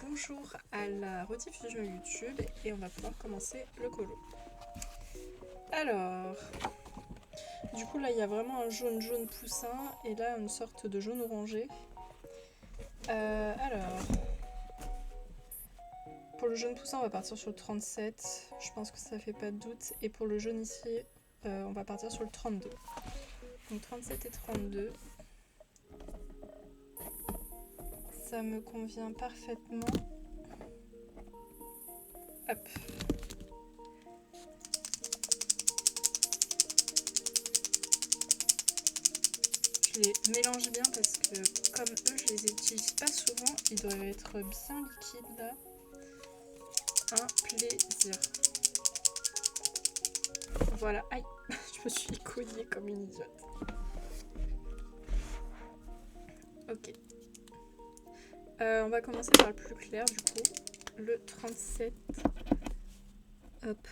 bonjour à la rediffusion YouTube et on va pouvoir commencer le colo. Alors, du coup là il y a vraiment un jaune poussin et là une sorte de jaune orangé. Alors, pour le jaune poussin on va partir sur le 37, je pense que ça fait pas de doute. Et pour le jaune ici, on va partir sur le 32. Donc 37 et 32. Ça me convient parfaitement. Hop. Je les mélange bien parce que comme eux je les utilise pas souvent, ils doivent être bien liquides là. Un plaisir. Voilà, aïe, je me suis cognée comme une idiote. Ok. On va commencer par le plus clair du coup, le 37. Hop.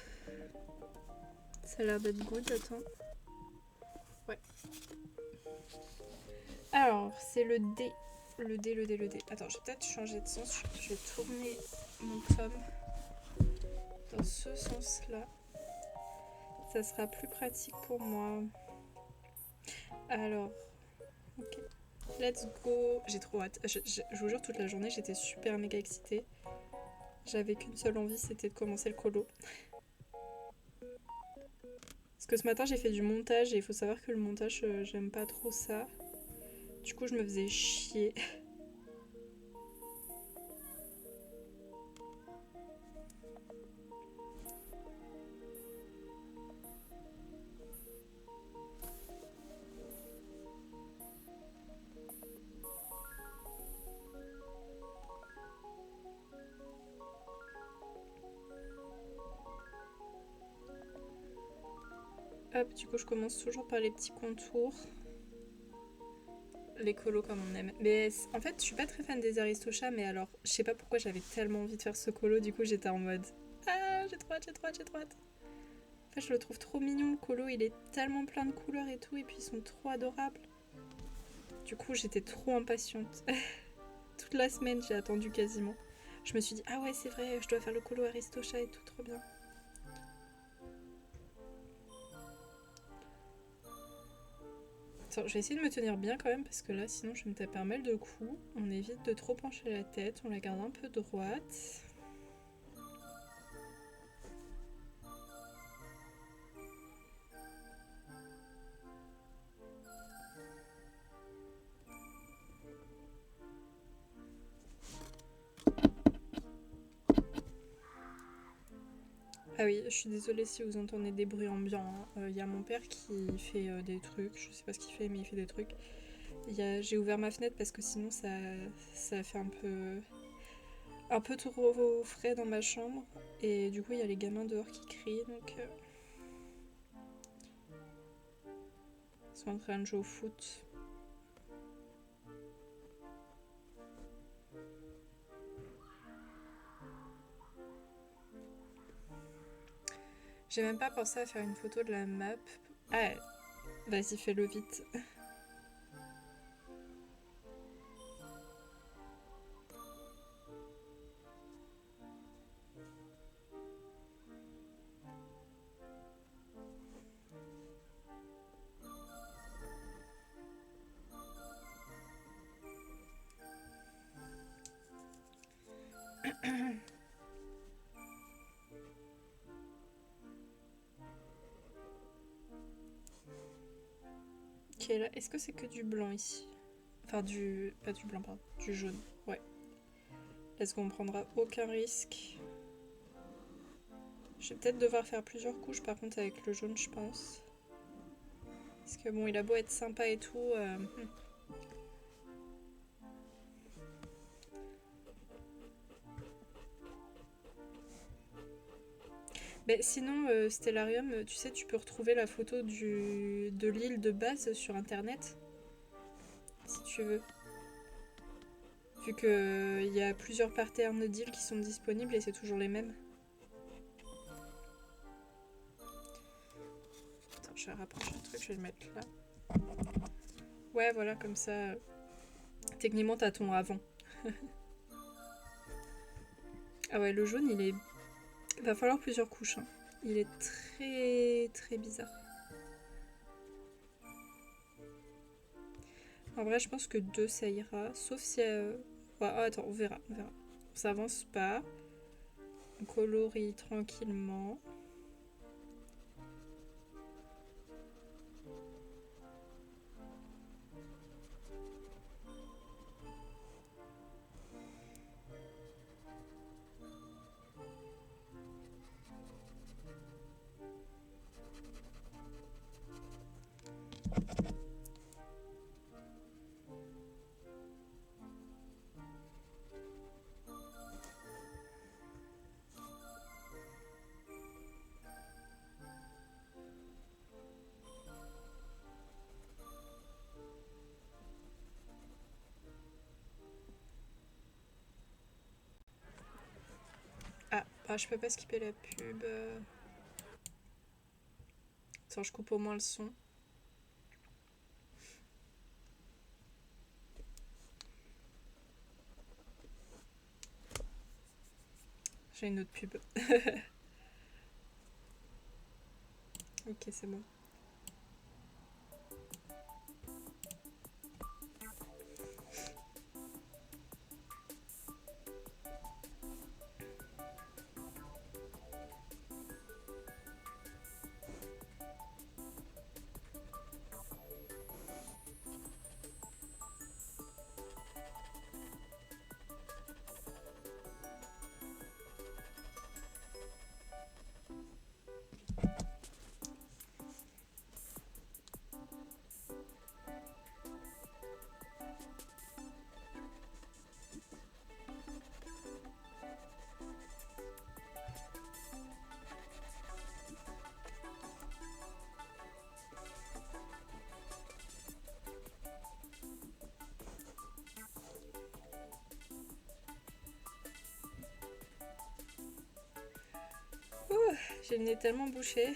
Ça a l'air d'être good, attends. Ouais. Alors, c'est le D. Le D. Attends, je vais peut-être changer de sens. Je vais tourner mon tome dans ce sens-là. Ça sera plus pratique pour moi. Alors, ok. Let's go. J'ai trop hâte. Je vous jure, toute la journée, j'étais super méga excitée. J'avais qu'une seule envie, c'était de commencer le colo. Parce que ce matin, j'ai fait du montage et il faut savoir que le montage, j'aime pas trop ça. Du coup, je me faisais chier. Hop, du coup, je commence toujours par les petits contours. Les colos comme on aime. Mais en fait, je suis pas très fan des Aristochats, mais alors, je sais pas pourquoi j'avais tellement envie de faire ce colo, du coup, j'étais en mode ah, j'ai trop hâte. En fait, je le trouve trop mignon, le colo, il est tellement plein de couleurs et tout, et puis ils sont trop adorables. Du coup, j'étais trop impatiente. Toute la semaine, j'ai attendu quasiment. Je me suis dit, ah ouais, c'est vrai, je dois faire le colo Aristochat et tout, trop bien. Attends, je vais essayer de me tenir bien quand même, parce que là, sinon, je vais me taper un mal de coups. On évite de trop pencher la tête, on la garde un peu droite. Ah oui, je suis désolée si vous entendez des bruits ambiants. Il y a mon père qui fait des trucs, je sais pas ce qu'il fait, mais il fait des trucs. J'ai ouvert ma fenêtre parce que sinon ça fait un peu trop frais dans ma chambre. Et du coup, il y a les gamins dehors qui crient, donc ils sont en train de jouer au foot. J'ai même pas pensé à faire une photo de la map. Ah, vas-y, fais-le vite. Ok, là, est-ce que c'est que du blanc ici? Enfin, pas du blanc, pardon, du jaune, ouais. Est-ce qu'on prendra aucun risque? Je vais peut-être devoir faire plusieurs couches par contre avec le jaune, je pense. Parce que bon, il a beau être sympa et tout. Mais sinon, Stellarium, tu sais, tu peux retrouver la photo de l'île de base sur internet. Si tu veux. Vu qu'il y a plusieurs patterns d'îles qui sont disponibles et c'est toujours les mêmes. Attends, je vais rapprocher le truc, je vais le mettre là. Ouais, voilà, comme ça. Techniquement, t'as ton avant. Ah ouais, le jaune, il est... Il va falloir plusieurs couches. Hein. Il est très très bizarre. En vrai, je pense que 2 ça ira. Sauf si... Ouais, attends, on verra, on verra. On s'avance pas. On colorie tranquillement. Ah, je peux pas skipper la pub. Attends, je coupe au moins le son. J'ai une autre pub. Ok, c'est bon. Ouh, j'ai le nez tellement bouché.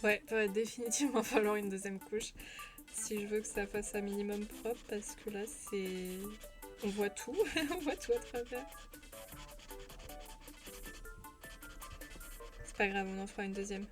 Ouais, va définitivement falloir une deuxième couche. Si je veux que ça fasse un minimum propre, parce que là, c'est... On voit tout. On voit tout à travers. C'est pas grave, on en fera une deuxième.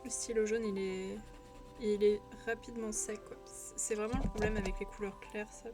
Le stylo jaune, il est rapidement sec, quoi. C'est vraiment le problème avec les couleurs claires, ça.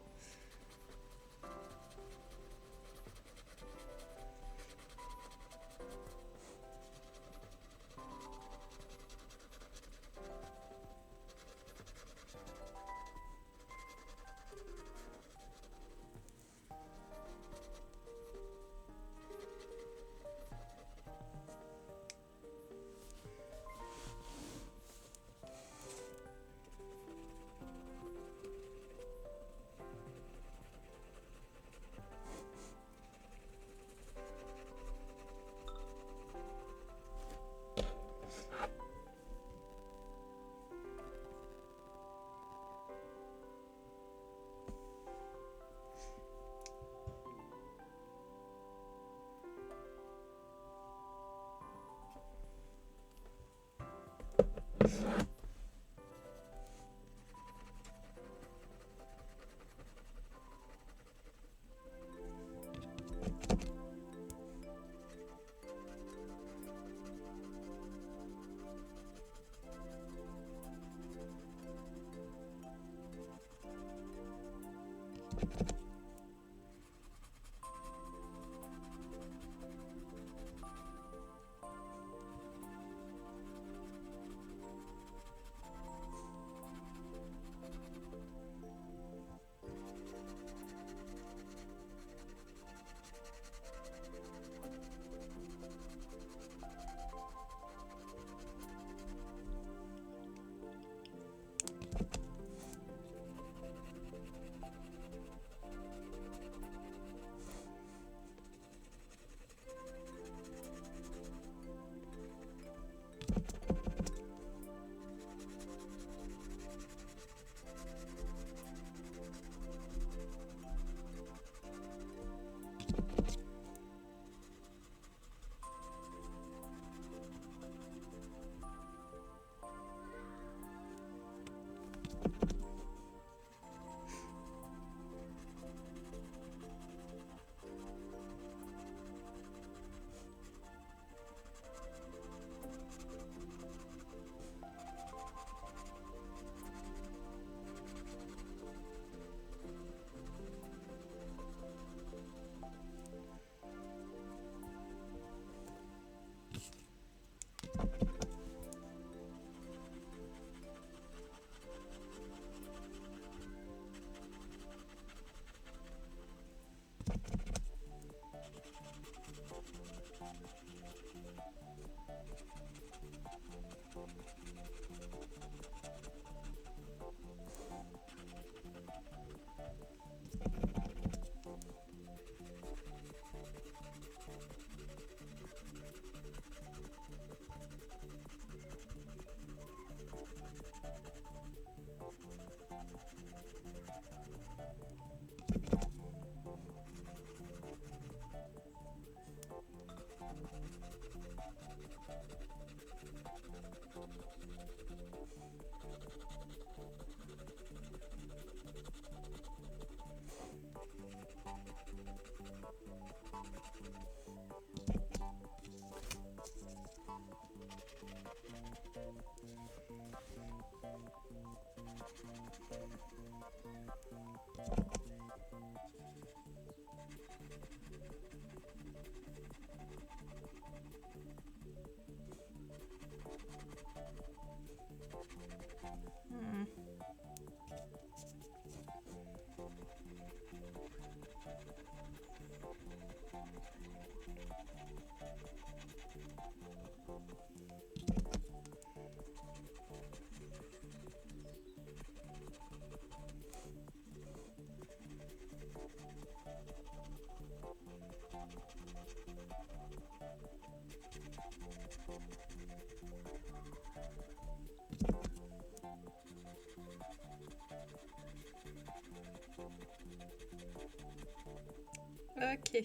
Ok,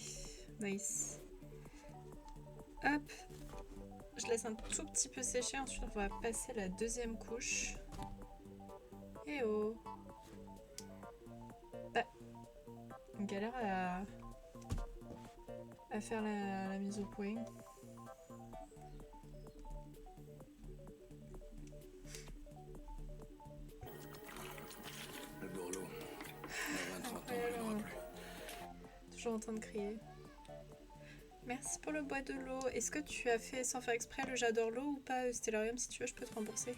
nice. Hop, je laisse un tout petit peu sécher, ensuite on va passer la deuxième couche. Eh oh. Bah, on galère à faire la mise au point. Valentin de crier. Merci pour le bois de l'eau. Est-ce que tu as fait sans faire exprès le j'adore l'eau ou pas, Stellarium? Si tu veux, je peux te rembourser.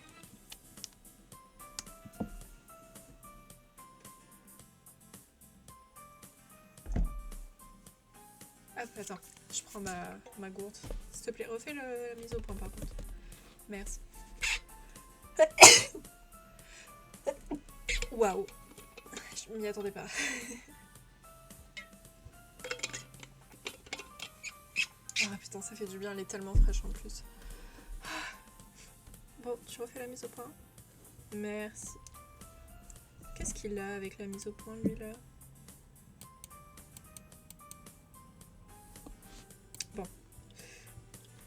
Hop, attends, je prends ma gourde. S'il te plaît, refais la mise au point par contre. Merci. Waouh, je m'y attendais pas. Ah putain, ça fait du bien, elle est tellement fraîche en plus. Bon, tu refais la mise au point? Merci. Qu'est-ce qu'il a avec la mise au point, lui, là? Bon.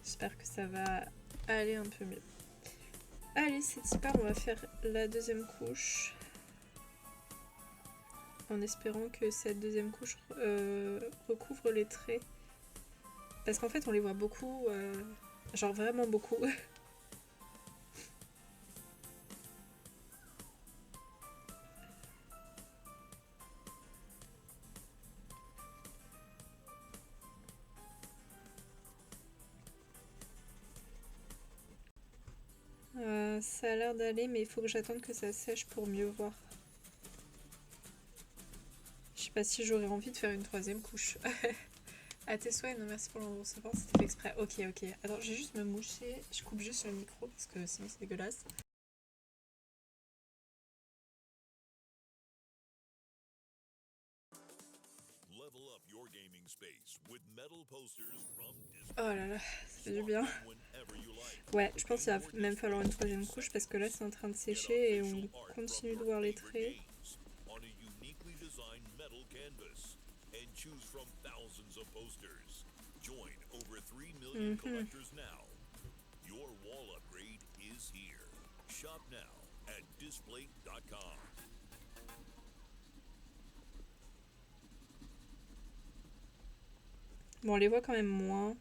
J'espère que ça va aller un peu mieux. Allez, c'est super, on va faire la deuxième couche. En espérant que cette deuxième couche recouvre les traits. Parce qu'en fait, on les voit beaucoup, genre vraiment beaucoup. Ça a l'air d'aller, mais il faut que j'attende que ça sèche pour mieux voir. Je sais pas si j'aurais envie de faire une troisième couche. À tes souhaits, non merci pour l'enregistrement, c'était fait exprès. Ok, ok. Attends, je vais juste me moucher. Je coupe juste le micro parce que sinon c'est dégueulasse. Oh là là, ça fait du bien. Ouais, je pense qu'il va même falloir une troisième couche parce que là c'est en train de sécher et on continue de voir les traits. Bon, on les voit quand même moins.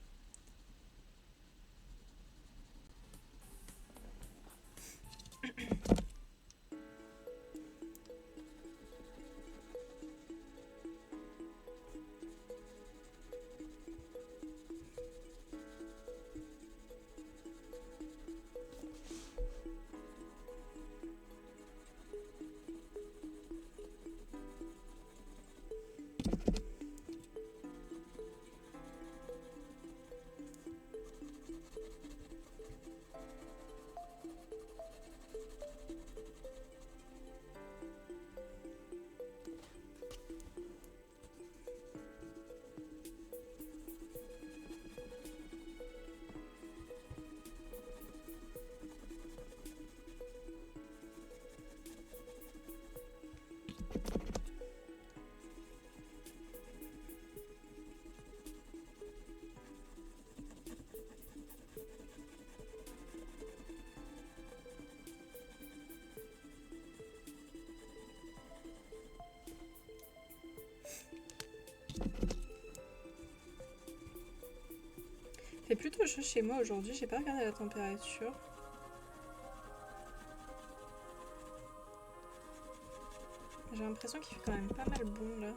Il fait plutôt chaud chez moi aujourd'hui, j'ai pas regardé la température. J'ai l'impression qu'il fait quand même pas mal bon là.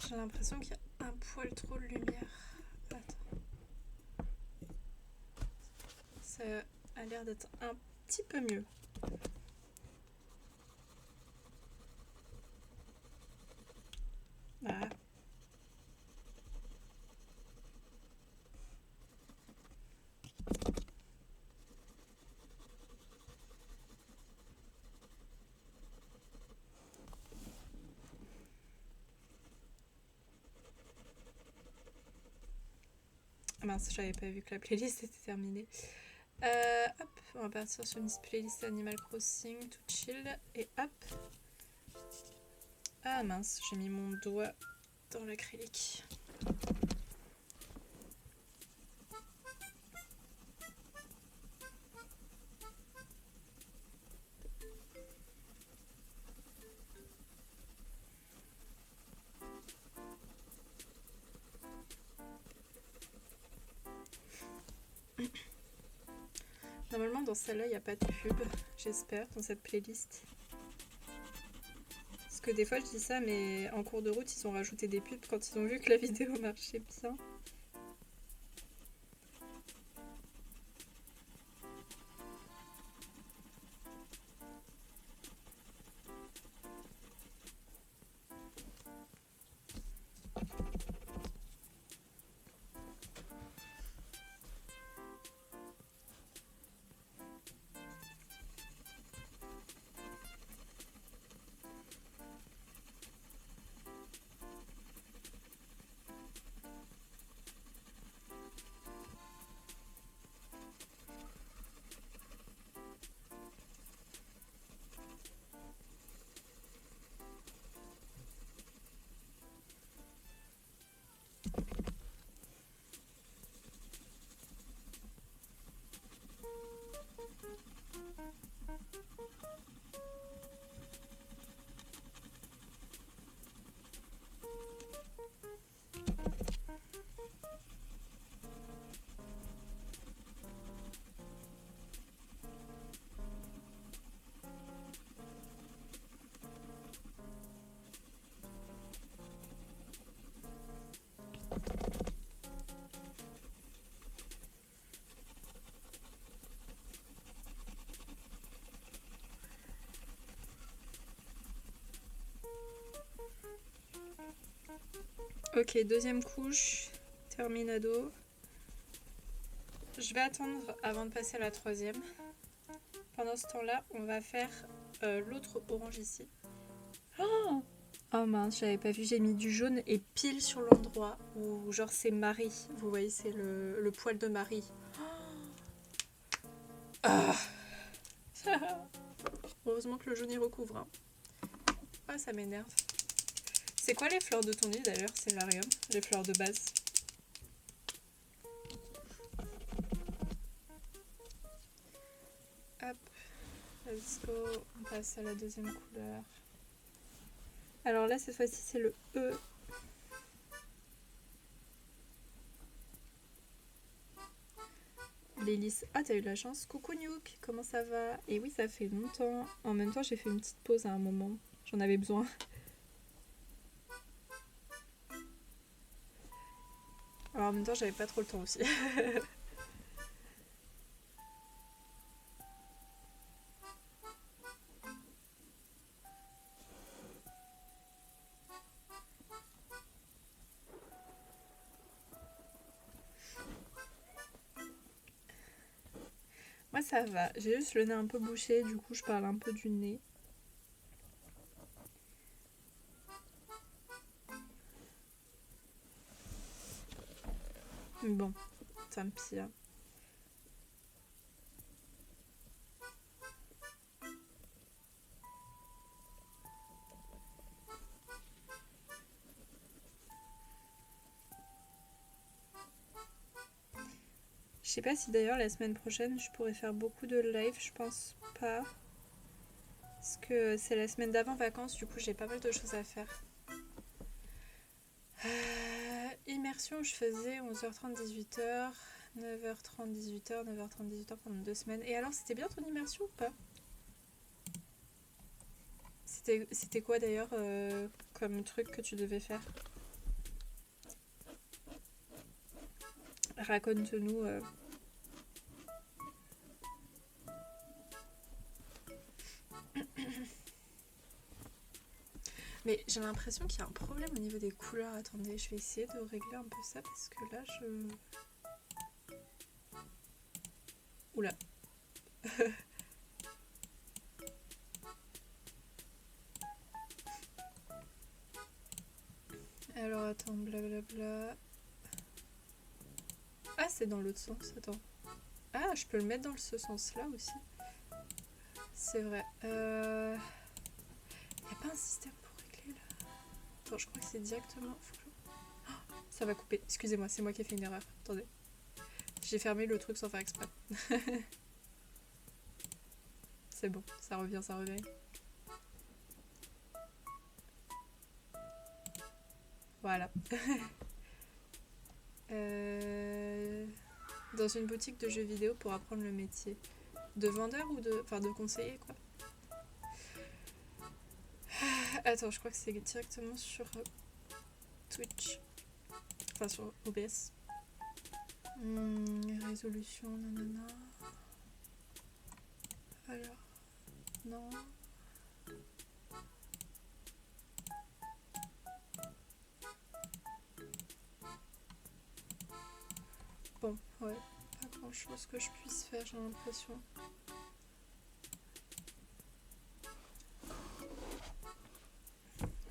J'ai l'impression qu'il y a un poil trop de lumière. Attends. Ça a l'air d'être un petit peu mieux. Ah. Mince, j'avais pas vu que la playlist était terminée. Hop, on va partir sur une playlist Animal Crossing, tout chill. Et hop. Ah mince, j'ai mis mon doigt dans l'acrylique. Normalement dans celle-là il n'y a pas de pub, j'espère, dans cette playlist. Parce que des fois je dis ça, mais en cours de route ils ont rajouté des pubs quand ils ont vu que la vidéo marchait bien. Ok, deuxième couche, terminado. Je vais attendre avant de passer à la troisième. Pendant ce temps-là, on va faire l'autre orange ici. Oh, oh mince, j'avais pas vu, j'ai mis du jaune et pile sur l'endroit où genre c'est Marie. Vous voyez, c'est le poil de Marie. Ah. Heureusement que le jaune y recouvre. Hein. Ah, ça m'énerve. C'est quoi les fleurs de ton île d'ailleurs, Célarium? Les fleurs de base. Hop, let's go. On passe à la deuxième couleur. Alors là, cette fois-ci, c'est le E. L'hélice. Ah, t'as eu de la chance. Coucou Nook, comment ça va? Et oui, ça fait longtemps. En même temps, j'ai fait une petite pause à un moment. J'en avais besoin. Alors en même temps, j'avais pas trop le temps aussi. Moi, ça va. J'ai juste le nez un peu bouché, du coup, je parle un peu du nez. Bon, tant pis. Hein. Je sais pas si d'ailleurs la semaine prochaine je pourrais faire beaucoup de live, je pense pas. Parce que c'est la semaine d'avant vacances, du coup j'ai pas mal de choses à faire. Immersion, je faisais 11h30, 18h, 9h30, 18h, 9h30, 18h pendant 2 semaines. Et alors c'était bien ton immersion ou pas? C'était quoi d'ailleurs comme truc que tu devais faire? Raconte-nous. Mais j'ai l'impression qu'il y a un problème au niveau des couleurs. Attendez, je vais essayer de régler un peu ça parce que là je... Oula. Alors attends, blablabla. Ah, c'est dans l'autre sens, attends. Ah, je peux le mettre dans ce sens-là aussi. C'est vrai. Y a pas un système pour régler là? Attends, je crois que c'est directement... Oh, ça va couper. Excusez-moi, c'est moi qui ai fait une erreur. Attendez. J'ai fermé le truc sans faire exprès. C'est bon, ça revient, ça revient. Voilà. Dans une boutique de jeux vidéo pour apprendre le métier. De vendeur ou de... Enfin, de conseiller, quoi. Attends, je crois que c'est directement sur Twitch. Enfin, sur OBS. Résolution, nanana. Alors... Non... Bon, ouais, pas grand chose que je puisse faire, j'ai l'impression.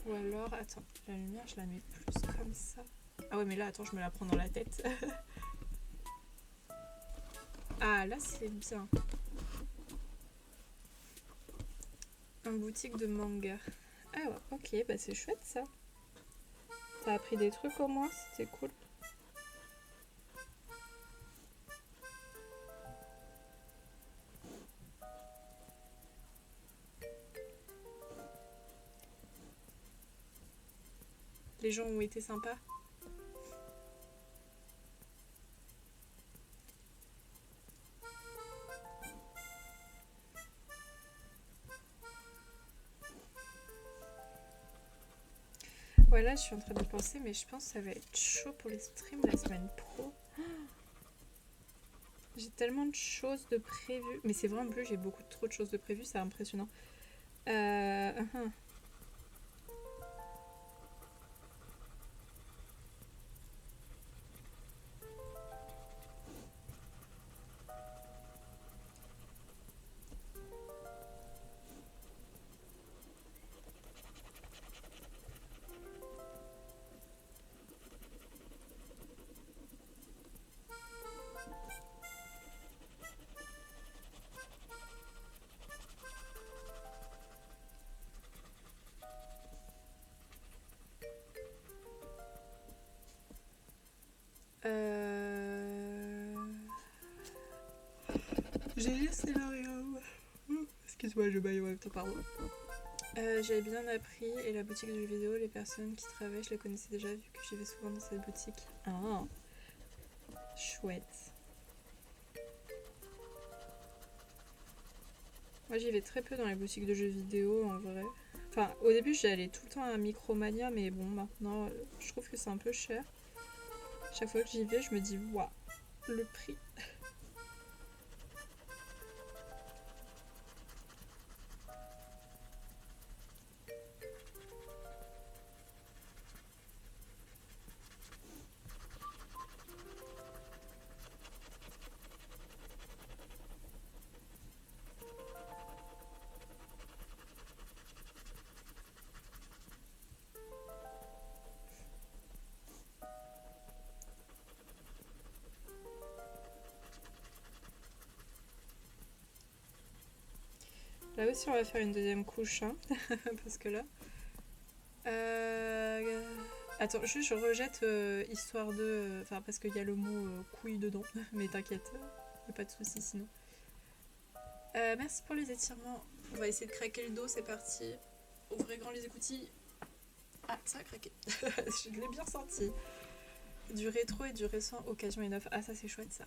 Ou alors, attends, la lumière, je la mets plus comme ça. Ah ouais, mais là, attends, je me la prends dans la tête. Ah, là, c'est bien. Une boutique de manga. Ah ouais, ok, bah c'est chouette ça. T'as appris des trucs au moins, c'était cool. Les gens ont été sympas. Voilà, je suis en train de penser, mais je pense que ça va être chaud pour les streams la semaine pro. J'ai tellement de choses de prévues. Mais c'est vrai, en plus, j'ai beaucoup trop de choses de prévues, c'est impressionnant. J'ai lu le scénario. Excuse-moi, je baille en même temps, pardon. J'avais bien appris et la boutique de jeux vidéo, les personnes qui travaillent, je les connaissais déjà vu que j'y vais souvent dans cette boutique. Ah, chouette. Moi j'y vais très peu dans les boutiques de jeux vidéo en vrai. Enfin, au début j'allais tout le temps à Micromania, mais bon, maintenant je trouve que c'est un peu cher. Chaque fois que j'y vais, je me dis, waouh, le prix. Là aussi, on va faire une deuxième couche, hein, parce que là... Attends, juste je rejette histoire de... Enfin, parce qu'il y a le mot couille dedans, mais t'inquiète, y a pas de soucis sinon. Merci pour les étirements. On va essayer de craquer le dos, c'est parti. Ouvrez grand les écoutilles. Ah, ça a craqué. Je l'ai bien senti. Du rétro et du récent, occasion et neuf. Ah, ça c'est chouette ça.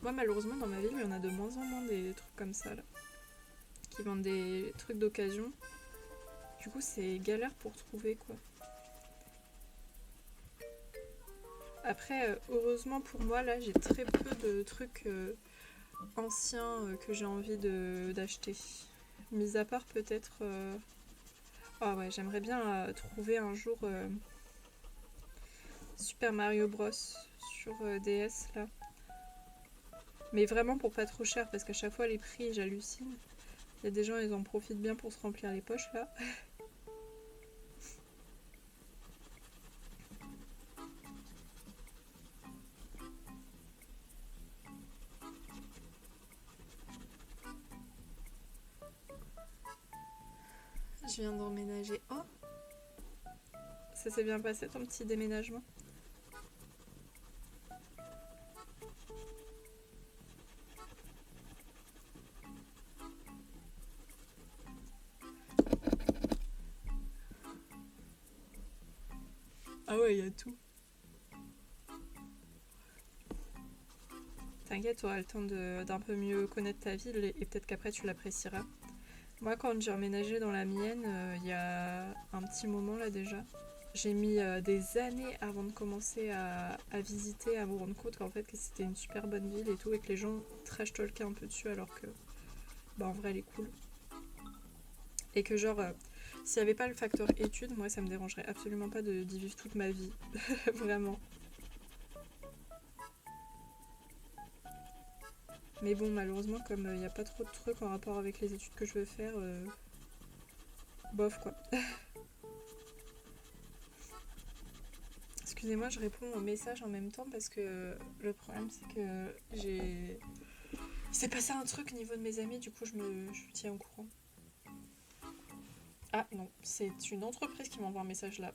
Moi, malheureusement, dans ma ville, il y en a de moins en moins des trucs comme ça, là. Qui vendent des trucs d'occasion. Du coup, c'est galère pour trouver, quoi. Après, heureusement pour moi, là, j'ai très peu de trucs anciens que j'ai envie d'acheter. Mis à part peut-être... Ah ouais, j'aimerais bien trouver un jour Super Mario Bros sur DS, là. Mais vraiment pour pas trop cher, parce qu'à chaque fois, les prix, j'hallucine. Il y a des gens, ils en profitent bien pour se remplir les poches, là. Je viens d'emménager. Oh, ça s'est bien passé ton petit déménagement? Ah ouais, il y a tout. T'inquiète, tu auras le temps d'un peu mieux connaître ta ville et peut-être qu'après tu l'apprécieras. Moi, quand j'ai emménagé dans la mienne, il y a un petit moment là déjà, j'ai mis des années avant de commencer à visiter, à me rendre compte qu'en fait que c'était une super bonne ville et tout, et que les gens trash talkaient un peu dessus alors que, bah en vrai, elle est cool. Et que genre, s'il n'y avait pas le facteur études, moi ça me dérangerait absolument pas d'y vivre toute ma vie. Vraiment. Mais bon, malheureusement, comme il n'y a pas trop de trucs en rapport avec les études que je veux faire, bof quoi. Excusez-moi, je réponds aux messages en même temps parce que le problème c'est que j'ai... Il s'est passé un truc au niveau de mes amis, du coup je me tiens au courant. Ah non, c'est une entreprise qui m'envoie un message là.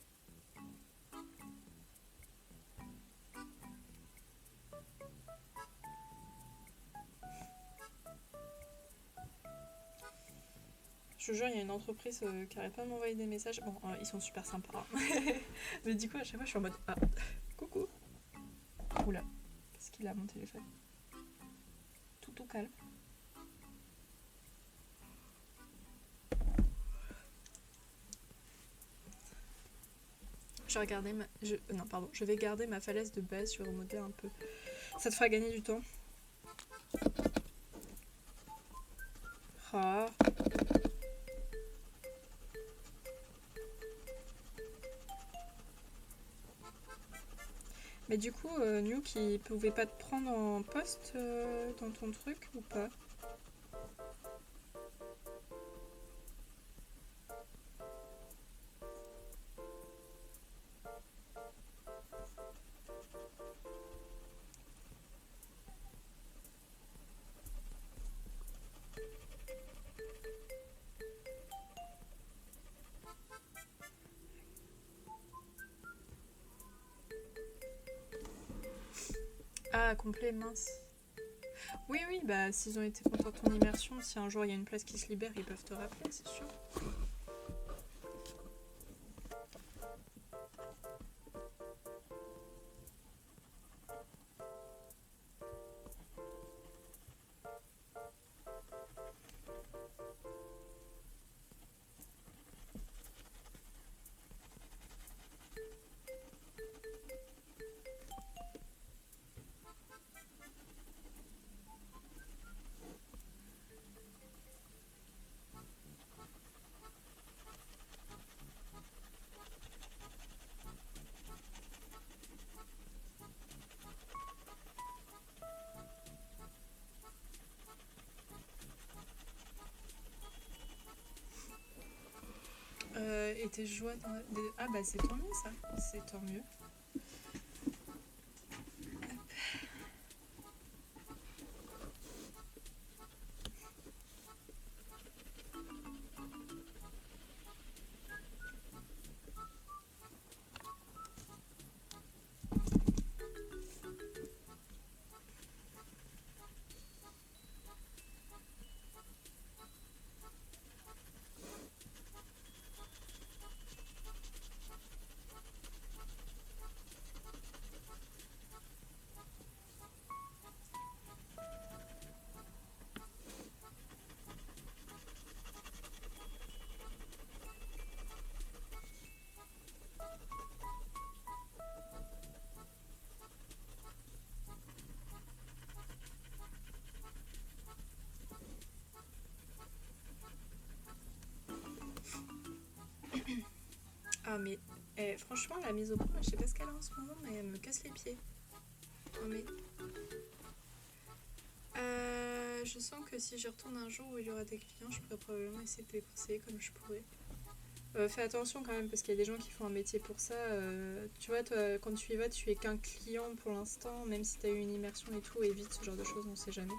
Je te jure, il y a une entreprise qui arrête pas de m'envoyer des messages. Bon, ils sont super sympas, hein. Mais du coup, à chaque fois, je suis en mode ah, coucou. Oula, qu'est-ce qu'il a mon téléphone? Tout calme. Je vais regarder ma... Non, pardon. Je vais garder ma falaise de base. Je vais remonter un peu. Ça te fera gagner du temps. Ah. Mais du coup, Nuke, il pouvait pas te prendre en poste dans ton truc ou pas? Ah, complet, mince. Oui, oui, bah s'ils ont été contents de ton immersion, si un jour il y a une place qui se libère, ils peuvent te rappeler, c'est sûr. Et tes joies Ah bah c'est tant mieux ça, c'est tant mieux. Ah mais franchement la mise au point, je sais pas ce qu'elle a en ce moment mais elle me casse les pieds. Non mais... je sens que si j'y retourne un jour où il y aura des clients, je pourrais probablement essayer de les conseiller comme je pourrais. Fais attention quand même parce qu'il y a des gens qui font un métier pour ça. Tu vois, toi, quand tu y vas, tu es qu'un client pour l'instant, même si tu as eu une immersion et tout, évite ce genre de choses, on sait jamais.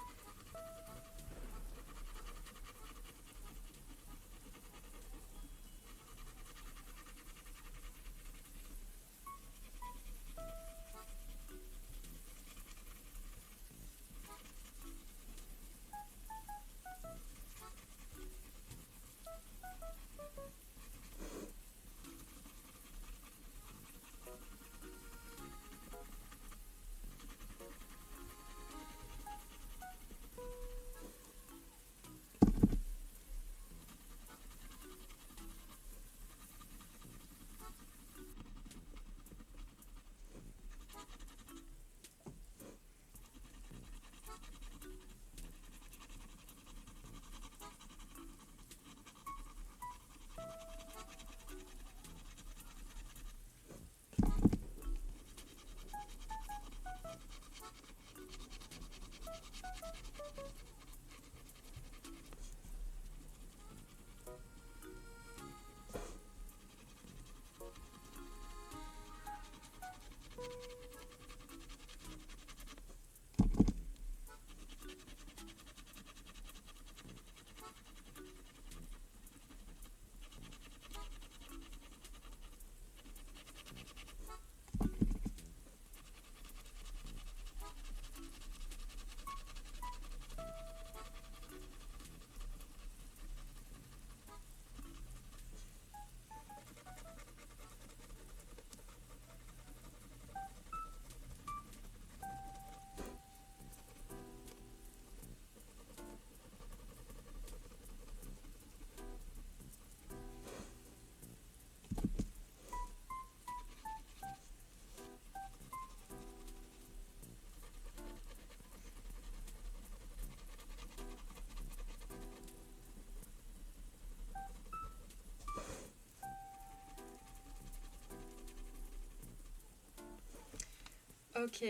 Ok.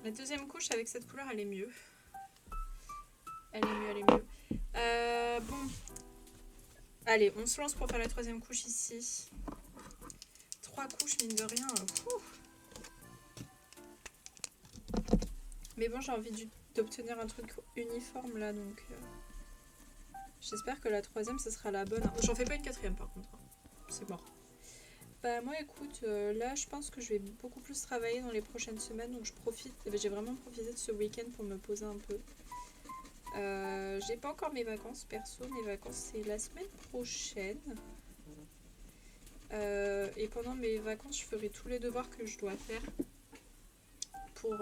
La deuxième couche avec cette couleur, elle est mieux. Elle est mieux, elle est mieux. Bon. Allez, on se lance pour faire la troisième couche ici. 3 couches, mine de rien. Mais bon, j'ai envie d'obtenir un truc uniforme là, donc... j'espère que la troisième, ce sera la bonne. J'en fais pas une quatrième par contre. C'est mort. Bah moi écoute, là je pense que je vais beaucoup plus travailler dans les prochaines semaines, donc je profite, j'ai vraiment profité de ce week-end pour me poser un peu. J'ai pas encore mes vacances perso, mes vacances c'est la semaine prochaine. Et pendant mes vacances je ferai tous les devoirs que je dois faire pour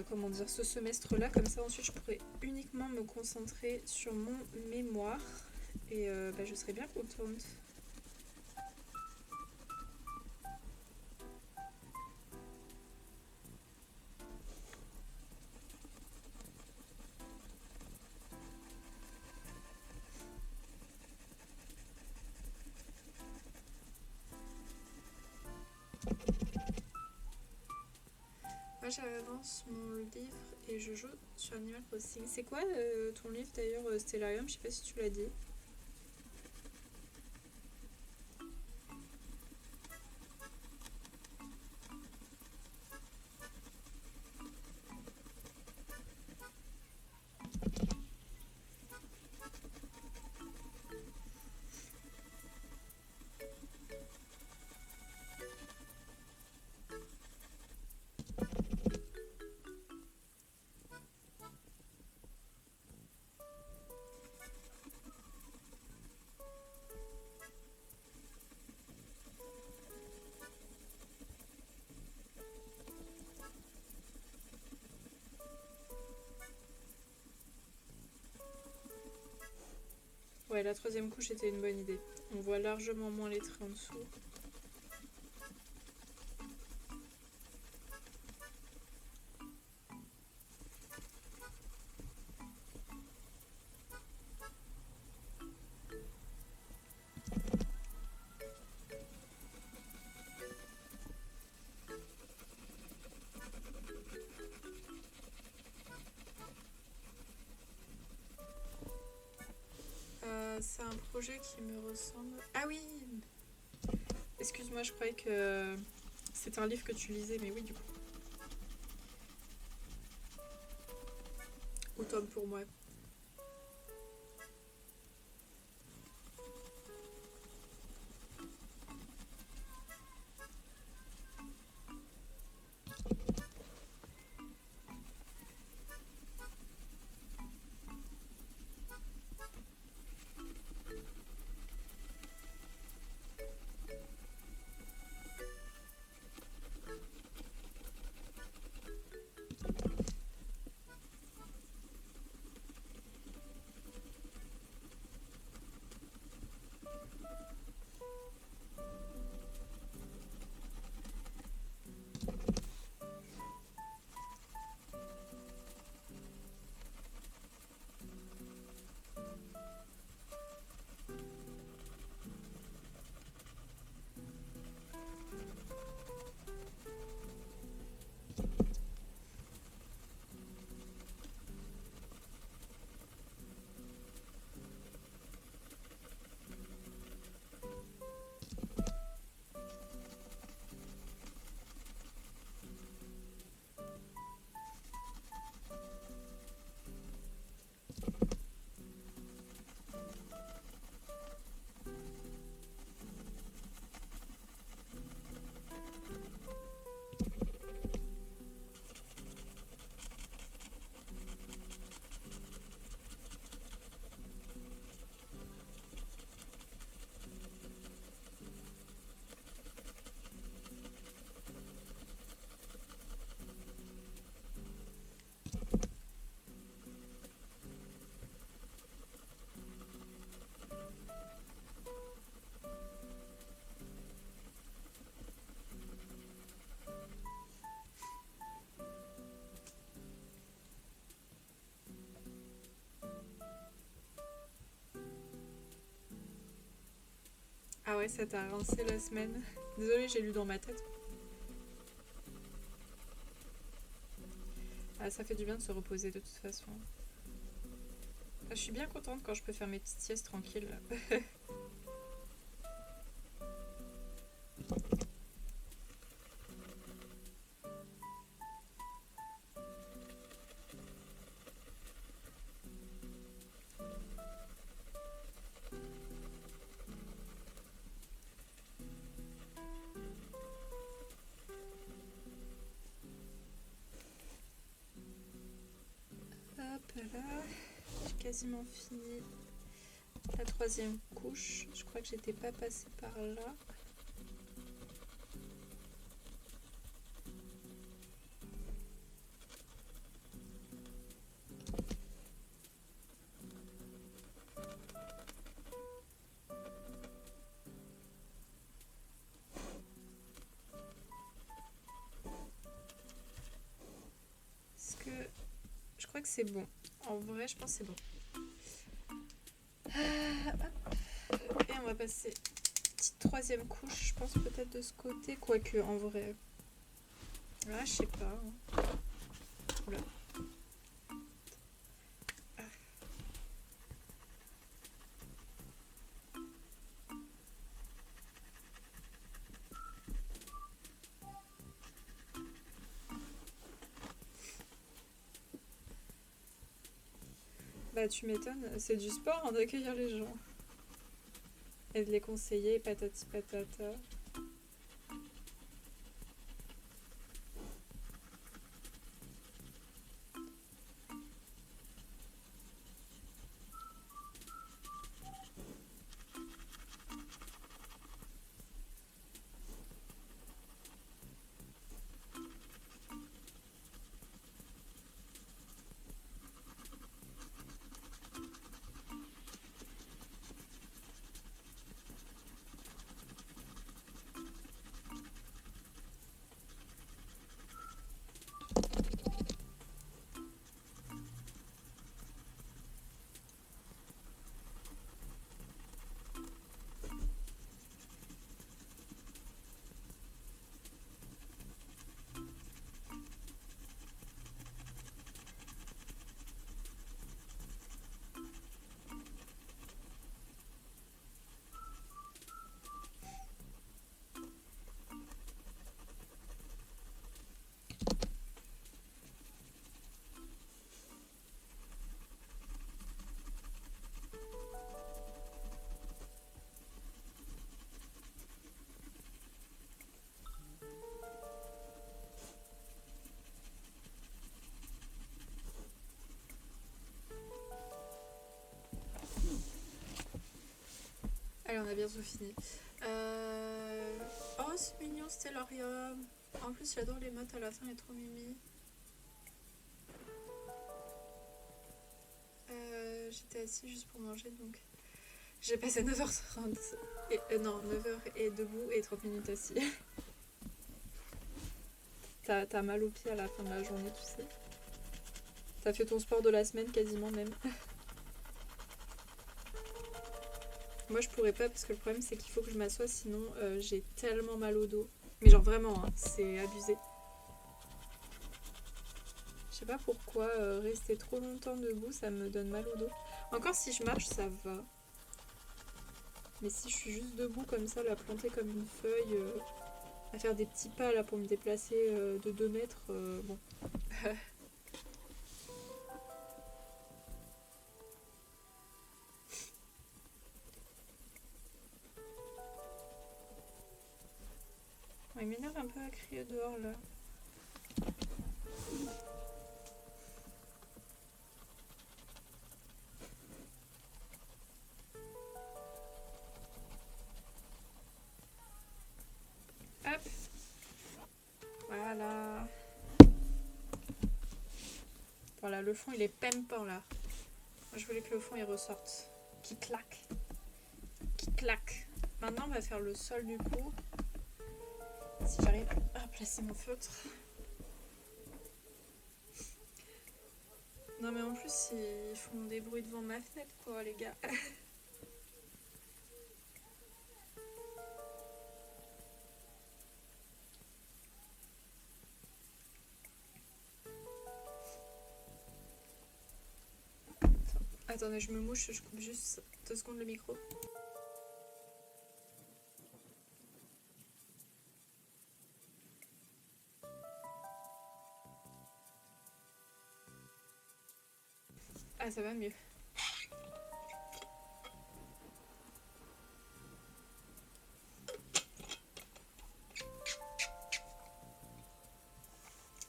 comment dire, ce semestre là, comme ça ensuite je pourrai uniquement me concentrer sur mon mémoire et bah, je serai bien contente. Moi j'avance mon livre et je joue sur Animal Crossing. C'est quoi ton livre d'ailleurs, Stellarium? Je sais pas si tu l'as dit. Ouais, la troisième couche était une bonne idée. On voit largement moins les traits en dessous. projet qui me ressemble. Ah oui. Excuse-moi, je croyais que c'était un livre que tu lisais, mais oui, du coup. Automne pour moi. Ah ouais, ça t'a rincé la semaine. Désolée, j'ai lu dans ma tête. Ah, ça fait du bien de se reposer de toute façon. Ah, je suis bien contente quand je peux faire mes petites siestes tranquilles. Hop là, j'ai quasiment fini la troisième couche. Je crois que j'étais pas passée par là. Est-ce que... Je crois que c'est bon. En vrai, je pense que c'est bon. Et on va passer petite troisième couche, je pense peut-être de ce côté, quoique en vrai. Là, je sais pas. Oula. Ah. Bah tu m'étonnes, c'est du sport hein, d'accueillir les gens. Et de les conseiller, patati patata. Allez, on a bientôt fini. Oh, c'est mignon, Stellarium. En plus, j'adore les mottes à la fin, elle est trop mimi. J'étais assise juste pour manger, donc j'ai passé 9h30. Non, 9h et debout et 30 minutes assis. T'as mal aux pieds à la fin de la journée, tu sais. T'as fait ton sport de la semaine quasiment même. Moi je pourrais pas parce que le problème c'est qu'il faut que je m'assoie sinon j'ai tellement mal au dos. Mais genre vraiment, hein, c'est abusé. Je sais pas pourquoi rester trop longtemps debout ça me donne mal au dos. Encore si je marche ça va. Mais si je suis juste debout comme ça, la planter comme une feuille, à faire des petits pas là pour me déplacer de 2 mètres, bon. Il m'énerve un peu à crier dehors là. Hop. Voilà. Voilà, le fond il est pimpant là. Moi, je voulais que le fond il ressorte. Qui claque. Qui claque. Maintenant on va faire le sol du coup. Si j'arrive à placer mon feutre. Non mais en plus ils font des bruits devant ma fenêtre quoi les gars. Attendez, je me mouche, je coupe juste 2 secondes le micro. Ah, ça va mieux.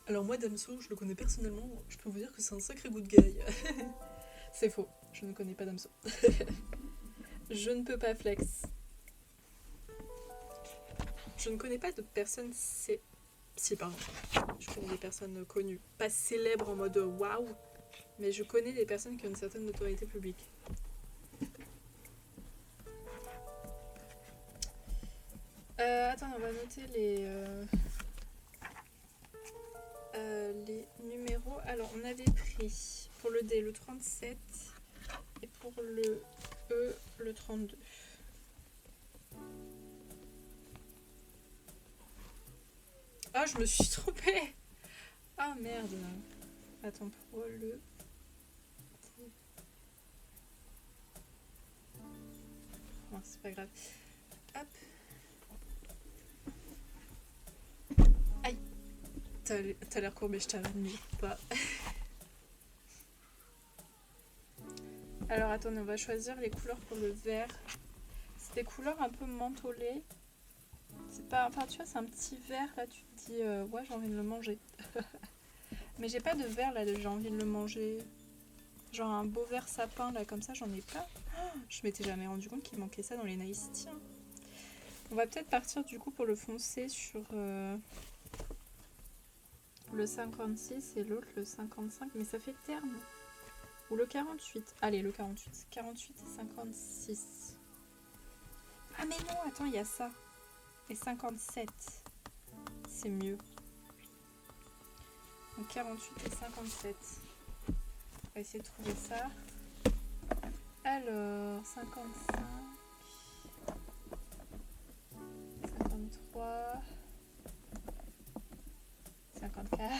Alors moi, Damso, je le connais personnellement, je peux vous dire que c'est un sacré good guy. C'est faux, je ne connais pas Damso. Je ne peux pas flex. Je ne connais pas de personnes Si, pardon. Je connais des personnes connues. Pas célèbres en mode waouh, mais je connais des personnes qui ont une certaine notoriété publique. Attends, on va noter les numéros. Alors, on avait pris pour le D le 37 et pour le E le 32. Ah, je me suis trompée. Ah, merde. Attends, pour le... Non, c'est pas grave. Hop. Aïe. T'as l'air courbé, je t'admire pas. Alors, attendez, on va choisir les couleurs pour le vert. C'est des couleurs un peu mentholées. C'est pas... Enfin, tu vois, c'est un petit vert, là, tu te dis... ouais, j'ai envie de le manger. Mais j'ai pas de vert, là, j'ai envie de le manger. Genre un beau vert sapin, là, comme ça, j'en ai pas. Oh, je m'étais jamais rendu compte qu'il manquait ça dans les Nice Tea. On va peut-être partir, du coup, pour le foncé sur... le 56 et l'autre le 55. Mais ça fait terne. Ou le 48. Allez, le 48. 48 et 56. Ah mais non, attends, il y a ça. Et 57. C'est mieux. Donc 48 et 57. On va essayer de trouver ça. Alors, 55. 53. 54.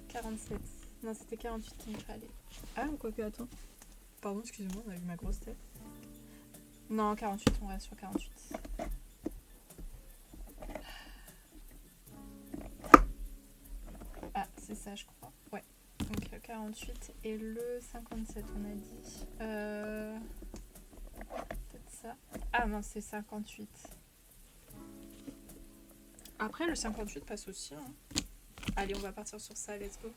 47. Non, c'était 48 qu'il me fallait. Ah, ou quoi que, attends. Pardon, excusez-moi, on a vu ma grosse tête. Non, 48, on reste sur 48. Ah, c'est ça, je crois. Ouais. Donc le 48 et le 57, on a dit. Peut-être ça. Ah non, c'est 58. Après, le 58 passe aussi. Hein. Allez, on va partir sur ça, let's go.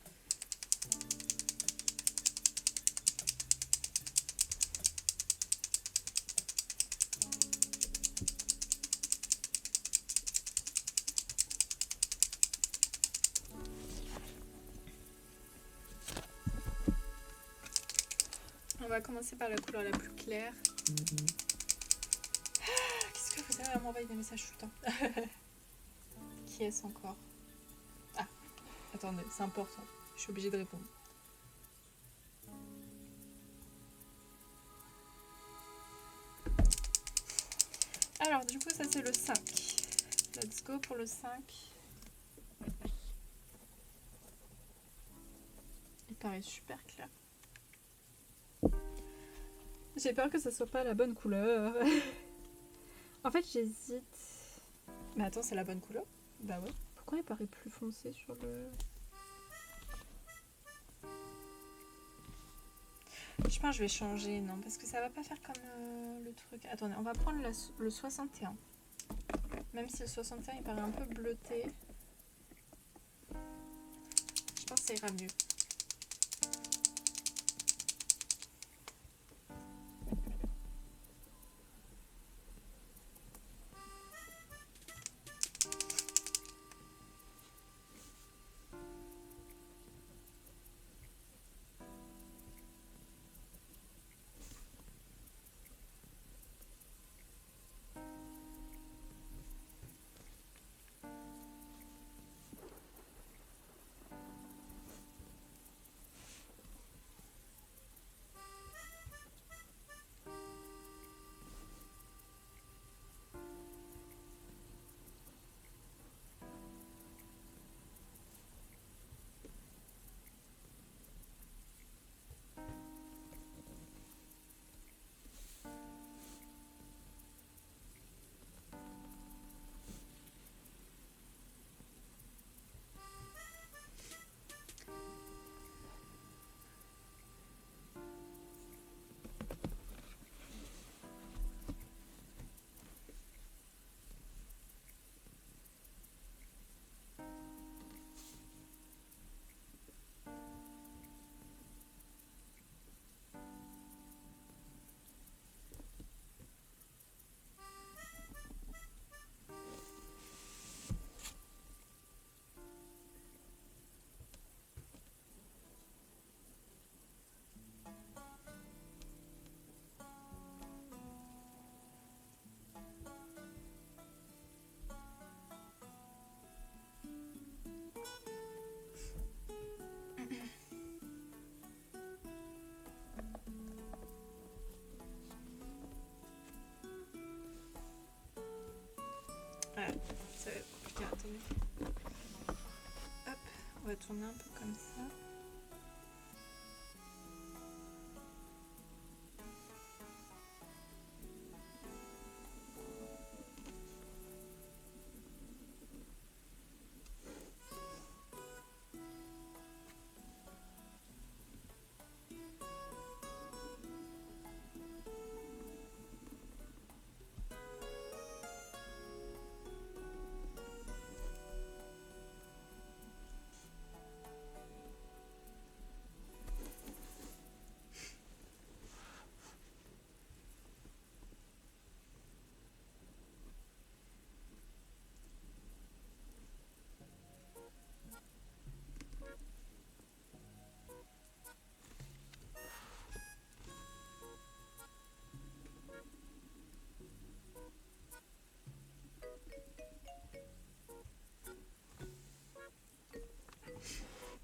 va commencer par la couleur la plus claire. Qu'est-ce que vous avez à m'envoyer des messages tout le temps? Qui est-ce encore? Ah, attendez, c'est important. Je suis obligée de répondre. Alors, du coup, ça c'est le 5. Let's go pour le 5. Il paraît super clair. J'ai peur que ça soit pas la bonne couleur. En fait, j'hésite. Mais attends, c'est la bonne couleur? Bah ouais. Pourquoi il paraît plus foncé sur le... Je pense que je vais changer, non, parce que ça va pas faire comme le truc. Attendez, on va prendre le 61. Même si le 61 il paraît un peu bleuté. Je pense que ça ira mieux. Ouais, ça va être compliqué, attendez. Hop, on va tourner un peu comme ça.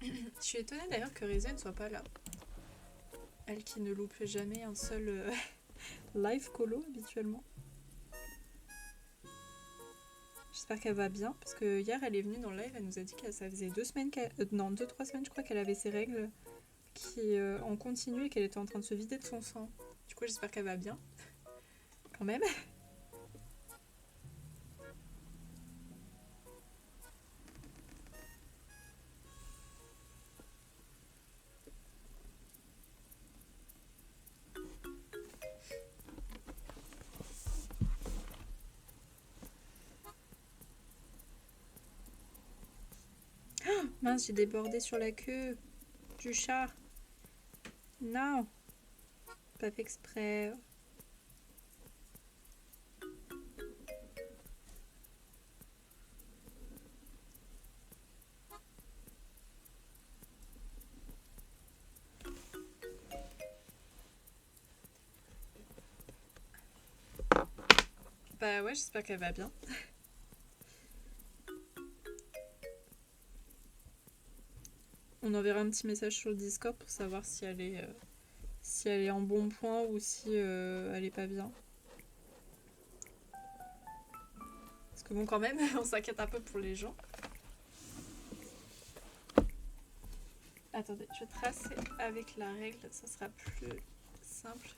Je suis étonnée d'ailleurs que Reza ne soit pas là. Elle qui ne loupe jamais un seul live colo habituellement. J'espère qu'elle va bien parce que hier elle est venue dans le live, elle nous a dit que ça faisait 2 semaines, non 2-3 semaines je crois qu'elle avait ses règles qui ont continué et qu'elle était en train de se vider de son sang. Du coup j'espère qu'elle va bien quand même. Mince, j'ai débordé sur la queue du chat. Non, pas fait exprès. Bah ouais, j'espère qu'elle va bien. On enverra un petit message sur le Discord pour savoir si elle est en bon point ou si elle est pas bien. Parce que bon, quand même, on s'inquiète un peu pour les gens. Attendez, je vais tracer avec la règle, ça sera plus simple.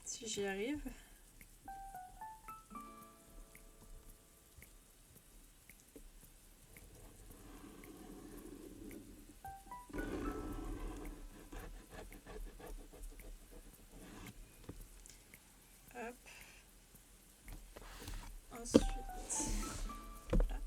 Si j'y arrive. Hop. Ensuite, voilà.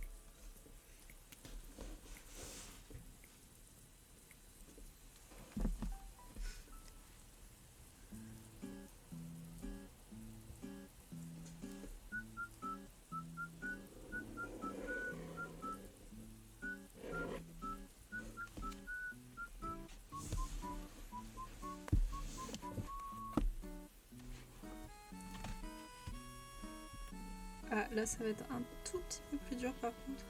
Ah, là, ça va être un tout petit peu plus dur par contre.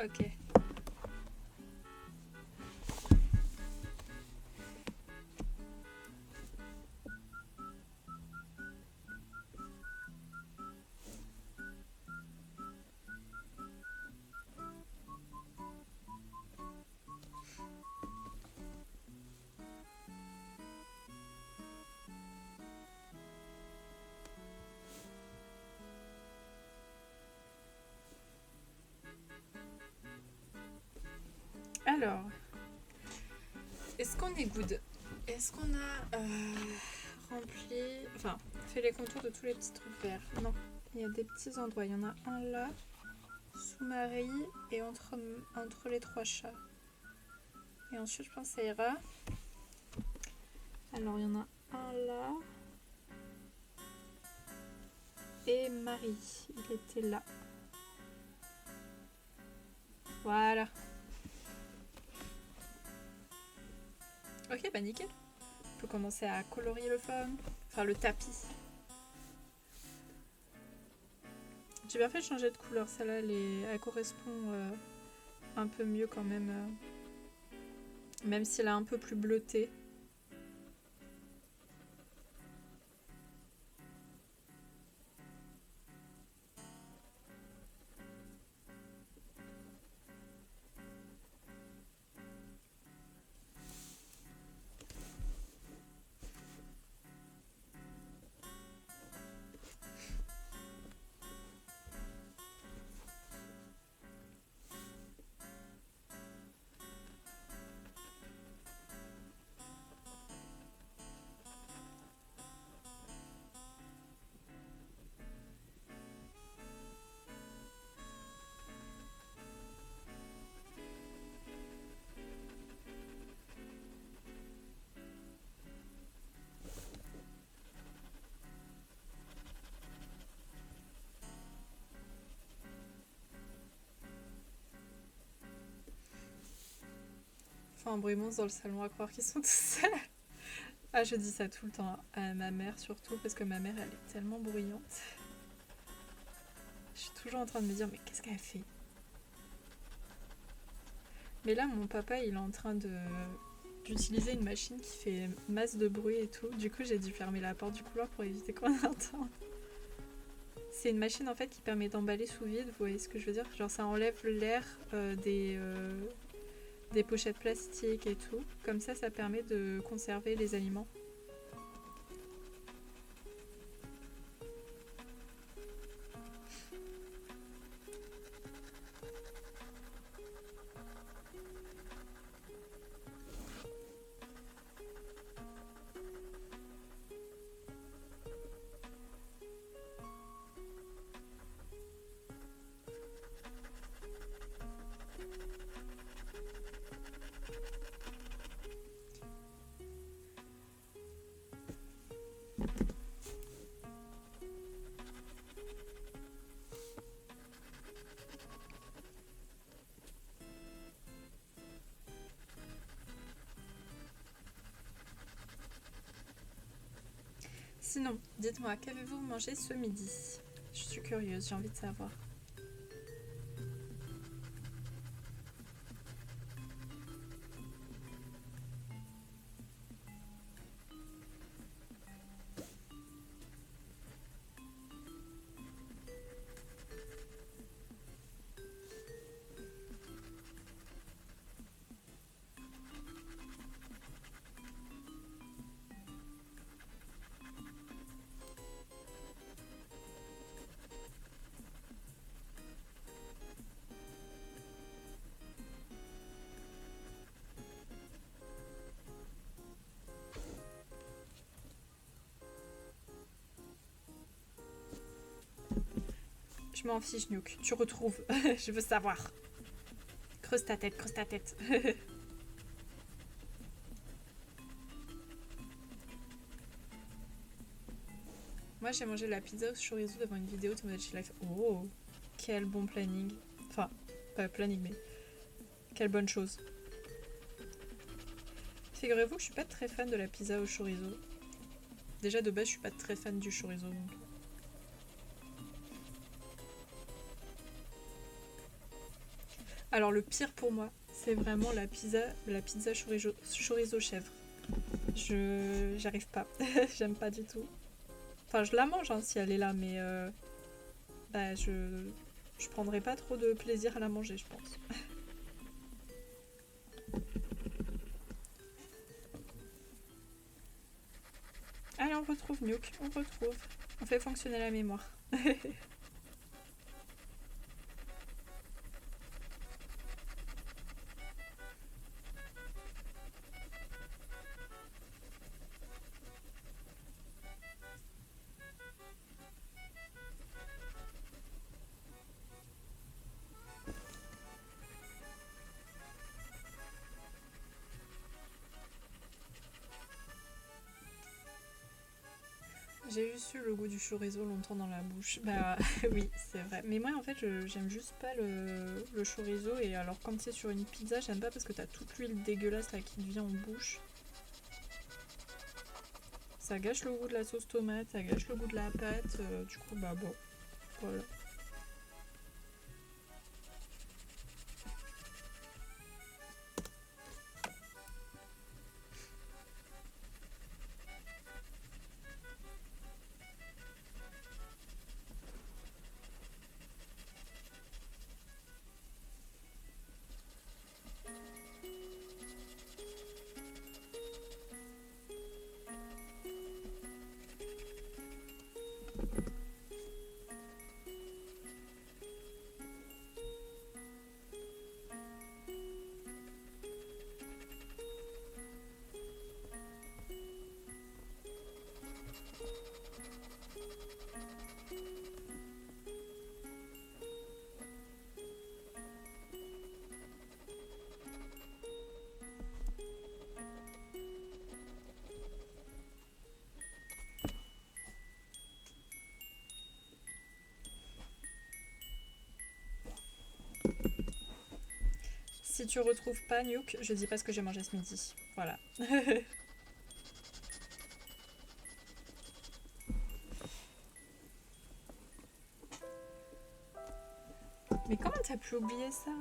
Ok. Alors, est-ce qu'on est good? Est-ce qu'on a rempli... Enfin, fait les contours de tous les petits trucs verts? Non, il y a des petits endroits. Il y en a un là, sous Marie et entre les trois chats. Et ensuite, je pense que ça ira. Alors, il y en a un là. Et Marie, il était là. Voilà. Ok, bah nickel. On peut commencer à colorier le fun. Enfin, le tapis. J'ai bien fait de changer de couleur. Celle-là, elle correspond un peu mieux quand même. Même si elle est un peu plus bleutée. Enfin, un bruit monstre dans le salon à croire qu'ils sont tous seuls. Ah, je dis ça tout le temps à ma mère, surtout parce que ma mère, elle est tellement bruyante. Je suis toujours en train de me dire, mais qu'est-ce qu'elle fait? Mais là, mon papa, il est en train d'utiliser une machine qui fait masse de bruit et tout. Du coup, j'ai dû fermer la porte du couloir pour éviter qu'on entende. C'est une machine en fait qui permet d'emballer sous vide, vous voyez ce que je veux dire? Genre ça enlève l'air des pochettes plastiques et tout. Comme ça permet de conserver les aliments. Sinon, dites-moi, qu'avez-vous mangé ce midi? Je suis curieuse, j'ai envie de savoir. Je m'en fiche, Nuke. Tu retrouves. Je veux savoir. Creuse ta tête, creuse ta tête. Moi, j'ai mangé la pizza au chorizo devant une vidéo Tomodachi Life. Oh, quel bon planning. Enfin, pas planning, mais quelle bonne chose. Figurez-vous que je suis pas très fan de la pizza au chorizo. Déjà, de base, je suis pas très fan du chorizo, donc... Alors, le pire pour moi, c'est vraiment la pizza chorizo chèvre. J'arrive pas. J'aime pas du tout. Enfin, je la mange hein, si elle est là, mais bah, je prendrai pas trop de plaisir à la manger, je pense. Allez, on retrouve Nuke, on retrouve. On fait fonctionner la mémoire. J'ai juste eu le goût du chorizo longtemps dans la bouche. Bah oui, c'est vrai. Mais moi en fait, j'aime juste pas le chorizo. Et alors quand c'est sur une pizza, j'aime pas parce que t'as toute l'huile dégueulasse là qui te vient en bouche. Ça gâche le goût de la sauce tomate, ça gâche le goût de la pâte. Du coup, bah bon, voilà. Si tu retrouves pas Nuke, je dis pas ce que j'ai mangé ce midi. Voilà. Mais comment t'as pu oublier ça?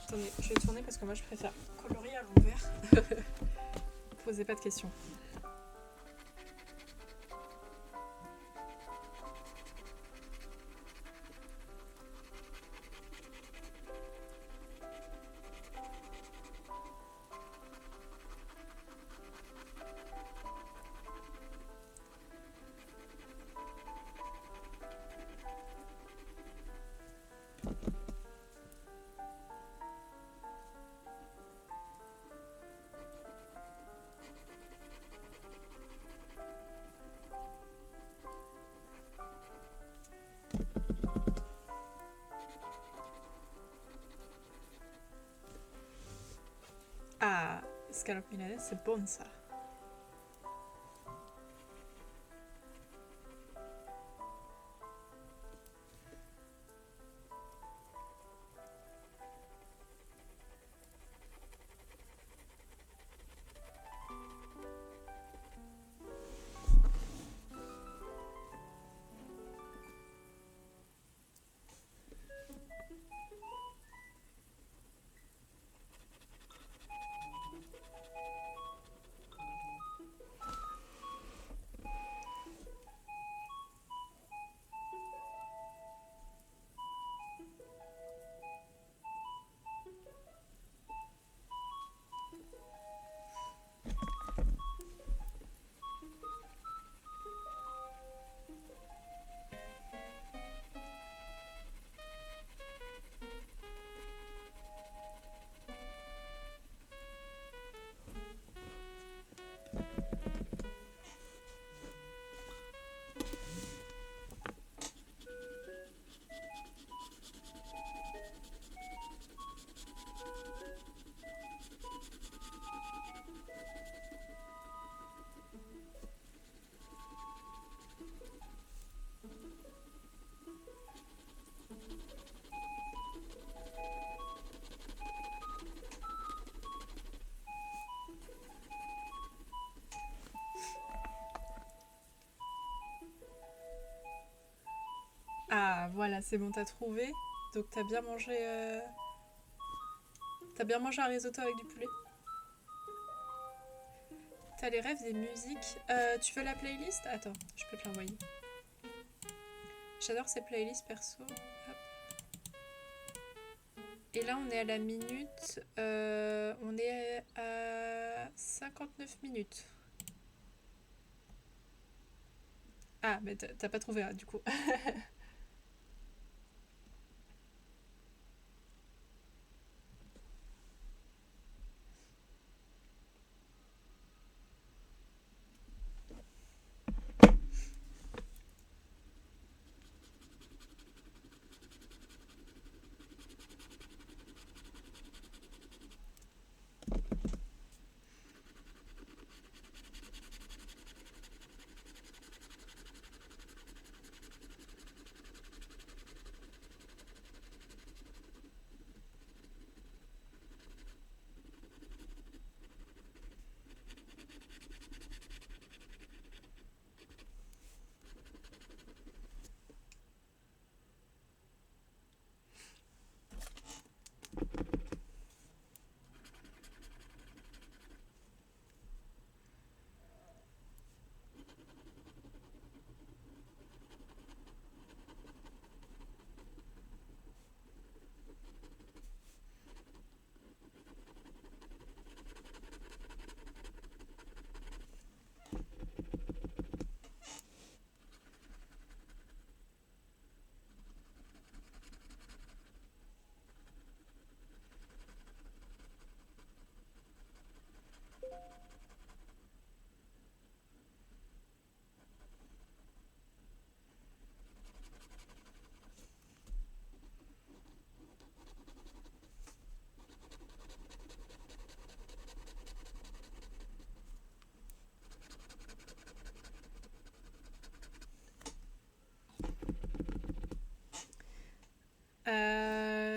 Attendez, je vais tourner parce que moi je préfère colorier à l'envers. Posez pas de questions. Ah, escalope milanese, c'est bon ça. voilà, c'est bon, t'as trouvé. Donc t'as bien mangé un risotto avec du poulet. T'as les rêves des musiques. Tu veux la playlist? Attends, je peux te l'envoyer. J'adore ces playlists perso. Hop. Et là, on est à la minute. On est à 59 minutes. Ah, mais t'as pas trouvé, du coup.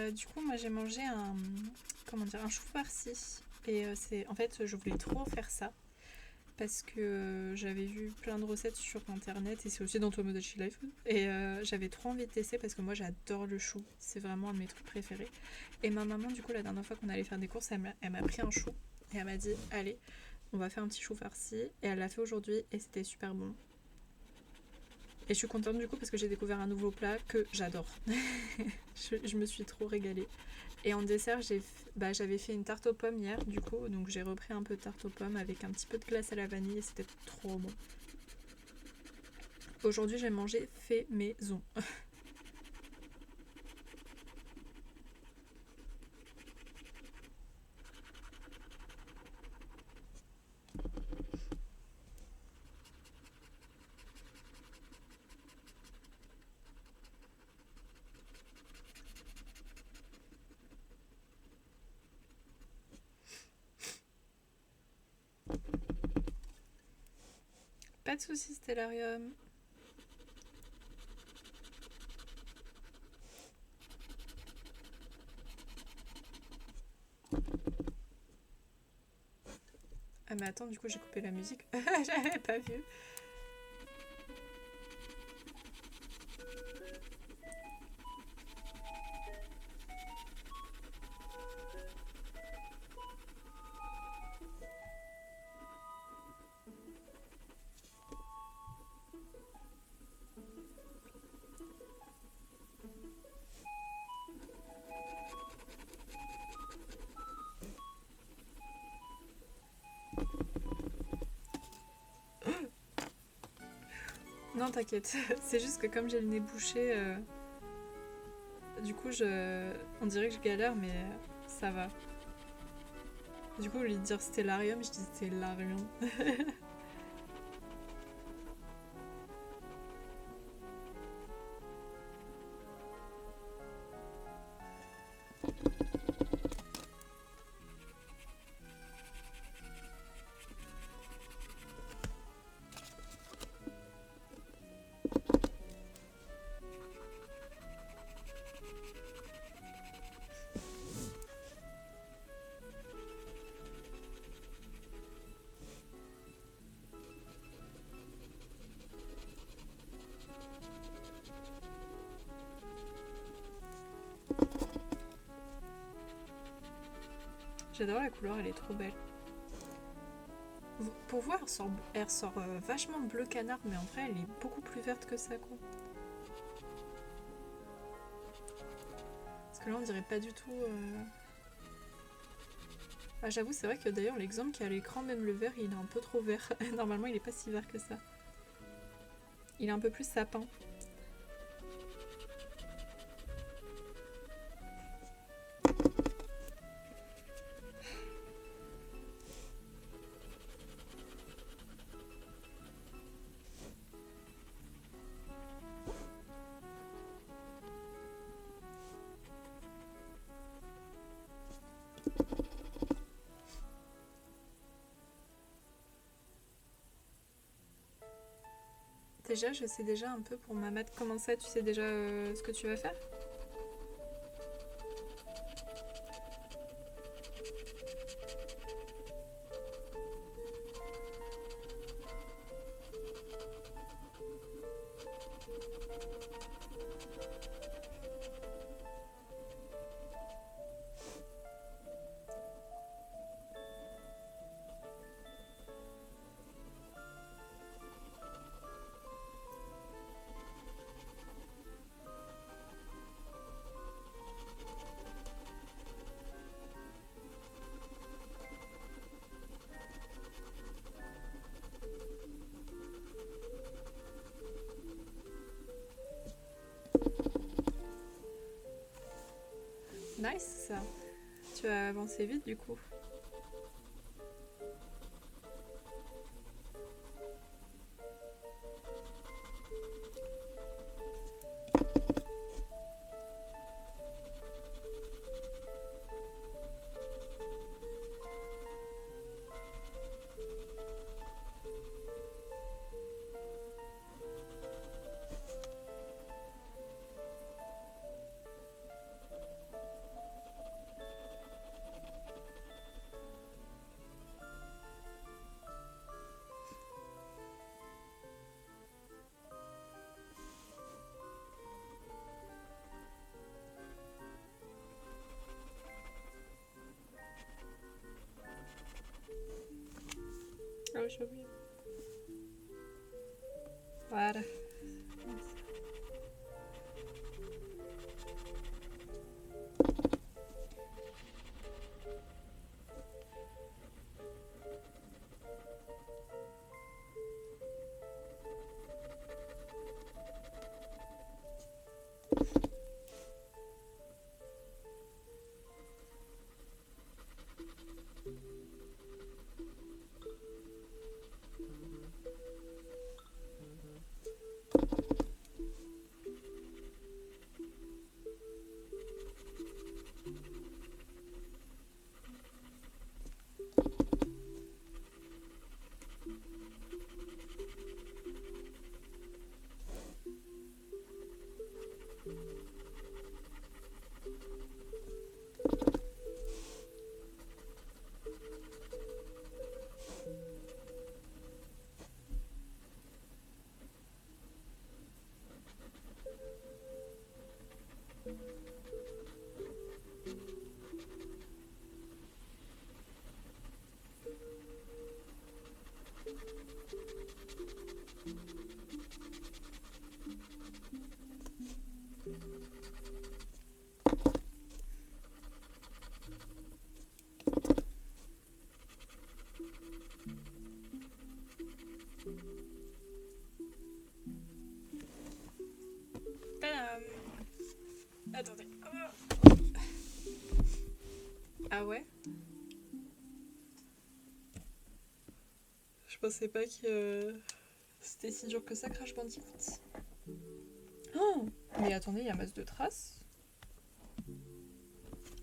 Du coup, moi j'ai mangé un chou farci. Et en fait, je voulais trop faire ça parce que j'avais vu plein de recettes sur internet et c'est aussi dans Tomodachi Life. Et j'avais trop envie de tester parce que moi j'adore le chou. C'est vraiment un de mes trucs préférés. Et ma maman, du coup, la dernière fois qu'on allait faire des courses, elle m'a pris un chou et elle m'a dit allez, on va faire un petit chou farci. Et elle l'a fait aujourd'hui et c'était super bon. Et je suis contente du coup parce que j'ai découvert un nouveau plat que j'adore. Je me suis trop régalée. Et en dessert, j'avais fait une tarte aux pommes hier du coup, donc j'ai repris un peu de tarte aux pommes avec un petit peu de glace à la vanille et c'était trop bon. Aujourd'hui, j'ai mangé fait maison. Pas de soucis, Stellarium. Ah mais attends, du coup j'ai coupé la musique. J'avais pas vu. Non, t'inquiète. C'est juste que comme j'ai le nez bouché, du coup on dirait que je galère, mais ça va. Du coup, au lieu de dire Stellarium, je dis Stellarium. J'adore la couleur, elle est trop belle. Pour voir, elle ressort vachement bleu canard, mais en vrai, elle est beaucoup plus verte que ça, quoi. Parce que là, on dirait pas du tout... Ah, j'avoue, c'est vrai que d'ailleurs, l'exemple qui est à l'écran, même le vert, il est un peu trop vert. Normalement, il est pas si vert que ça. Il est un peu plus sapin. Déjà, je sais déjà un peu pour ma maths. Comment ça, tu sais déjà ce que tu vas faire? Nice, ça. Tu vas avancer vite, du coup. Ah oui, j'ai oublié. Voilà. Tadam! Attendez. Ah ouais? Je pensais pas que c'était si dur que ça, Crash Bandicoot. Oh! Mais attendez, il y a masse de traces.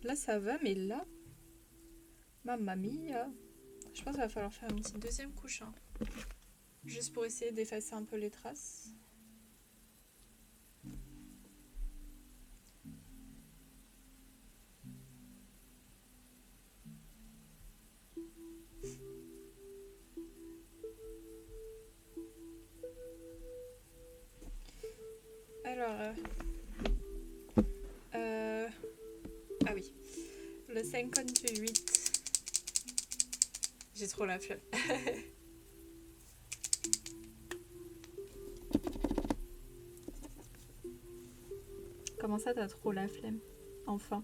Là, ça va, mais là... Mamma mia! Je pense qu'il va falloir faire une petite deuxième couche. Hein. Juste pour essayer d'effacer un peu les traces. Alors... Ah oui. Le 58. J'ai trop la flemme. Comment ça, t'as trop la flemme? Enfin.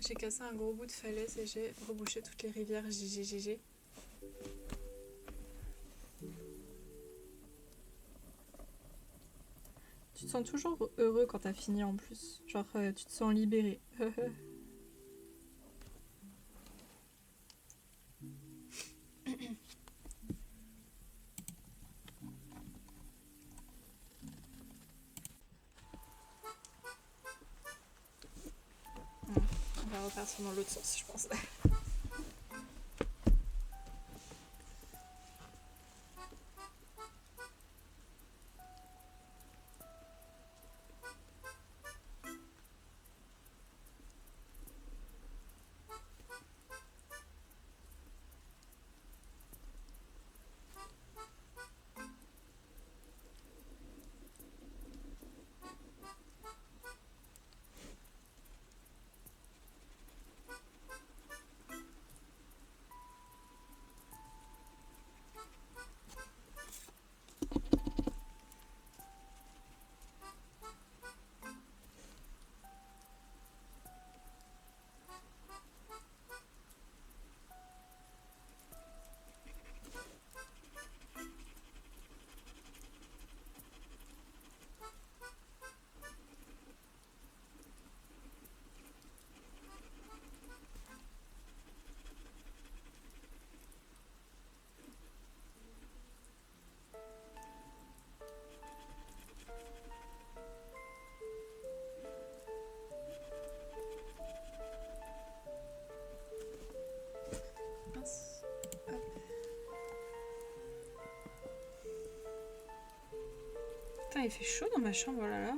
J'ai cassé un gros bout de falaise et j'ai rebouché toutes les rivières. GG. Tu te sens toujours heureux quand t'as fini en plus. Genre, tu te sens libéré. On va repartir dans l'autre sens, je pense. Mince. Hop. Putain, il fait chaud dans ma chambre, oh là là.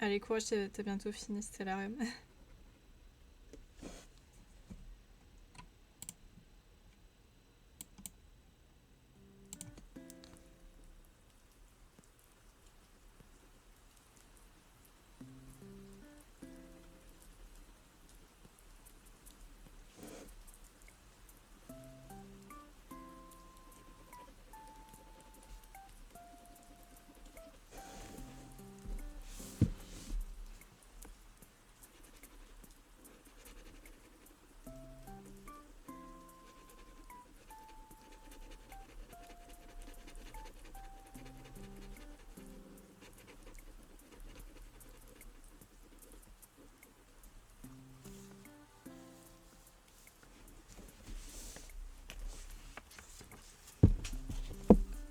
Allez, courage, t'as bientôt fini, c'était la rêve.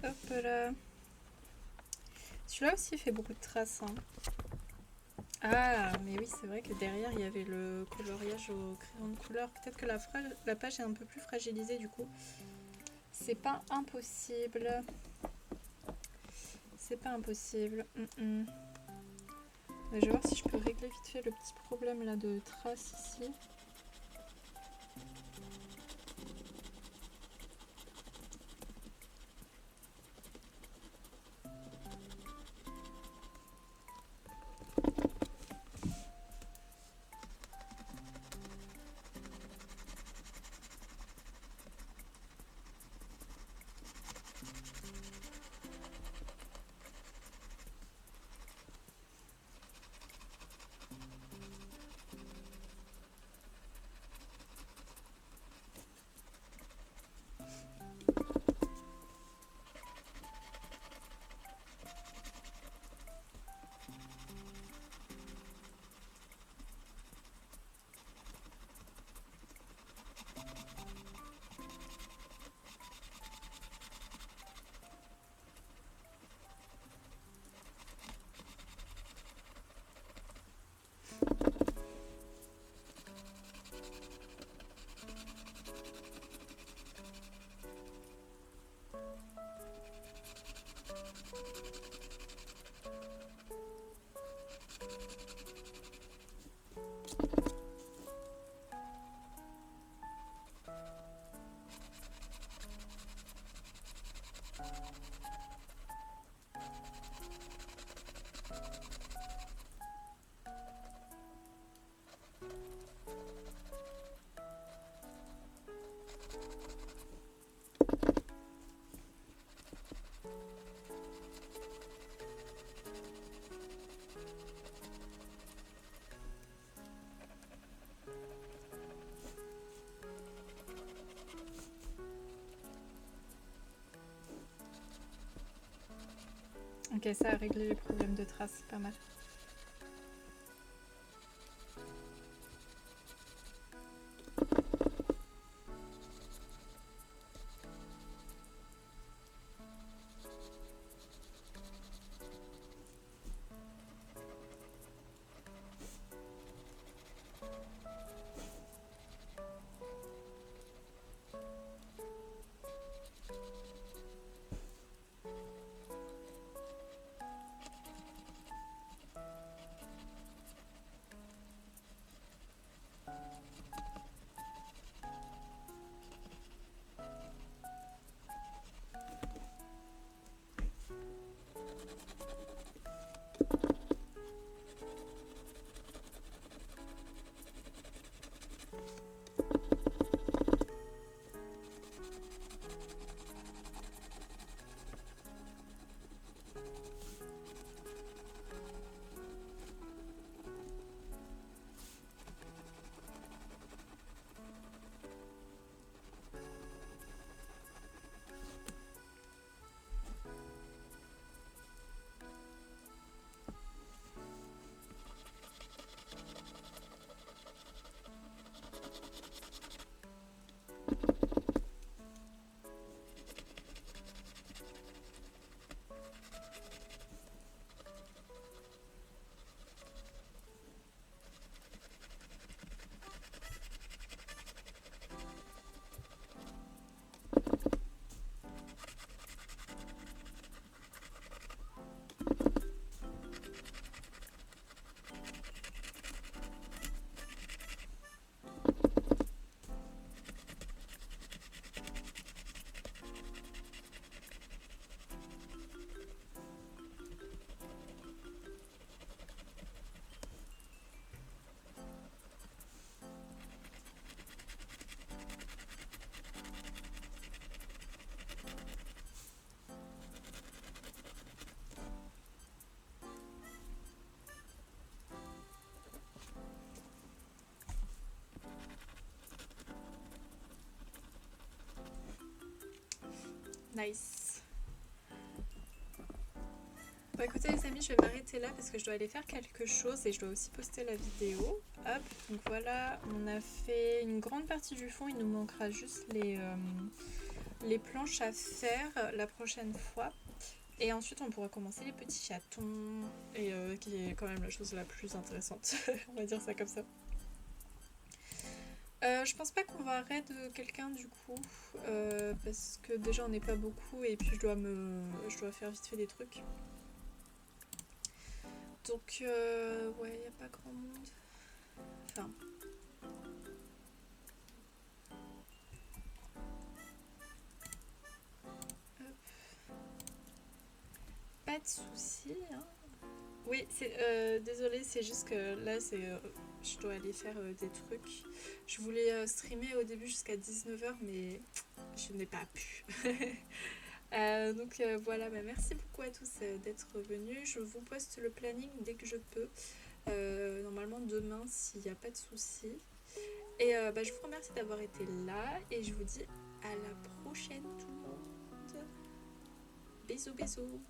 Hop là. Celui-là aussi fait beaucoup de traces. Hein. Ah, mais oui, c'est vrai que derrière, il y avait le coloriage au crayon de couleur. Peut-être que la page est un peu plus fragilisée, du coup. C'est pas impossible. C'est pas impossible. Je vais voir si je peux régler vite fait le petit problème là de traces ici. Ok, ça a réglé les problèmes de traces, c'est pas mal. Nice. Bon écoutez les amis, je vais m'arrêter là parce que je dois aller faire quelque chose et je dois aussi poster la vidéo. Hop, donc voilà, on a fait une grande partie du fond, il nous manquera juste les planches à faire la prochaine fois. Et ensuite on pourra commencer les petits chatons, et qui est quand même la chose la plus intéressante, on va dire ça comme ça. Je pense pas qu'on va raid quelqu'un du coup, parce que déjà on n'est pas beaucoup et puis je dois faire vite fait des trucs. Donc ouais, y a pas grand monde. Enfin. Hop. Pas de soucis, hein. Oui, désolée, c'est juste que là, je dois aller faire des trucs. Je voulais streamer au début jusqu'à 19h, mais je n'ai pas pu. Donc voilà, bah, merci beaucoup à tous d'être venus. Je vous poste le planning dès que je peux. Normalement demain, s'il n'y a pas de soucis. Et bah, je vous remercie d'avoir été là et je vous dis à la prochaine tout le monde. Bisous, bisous.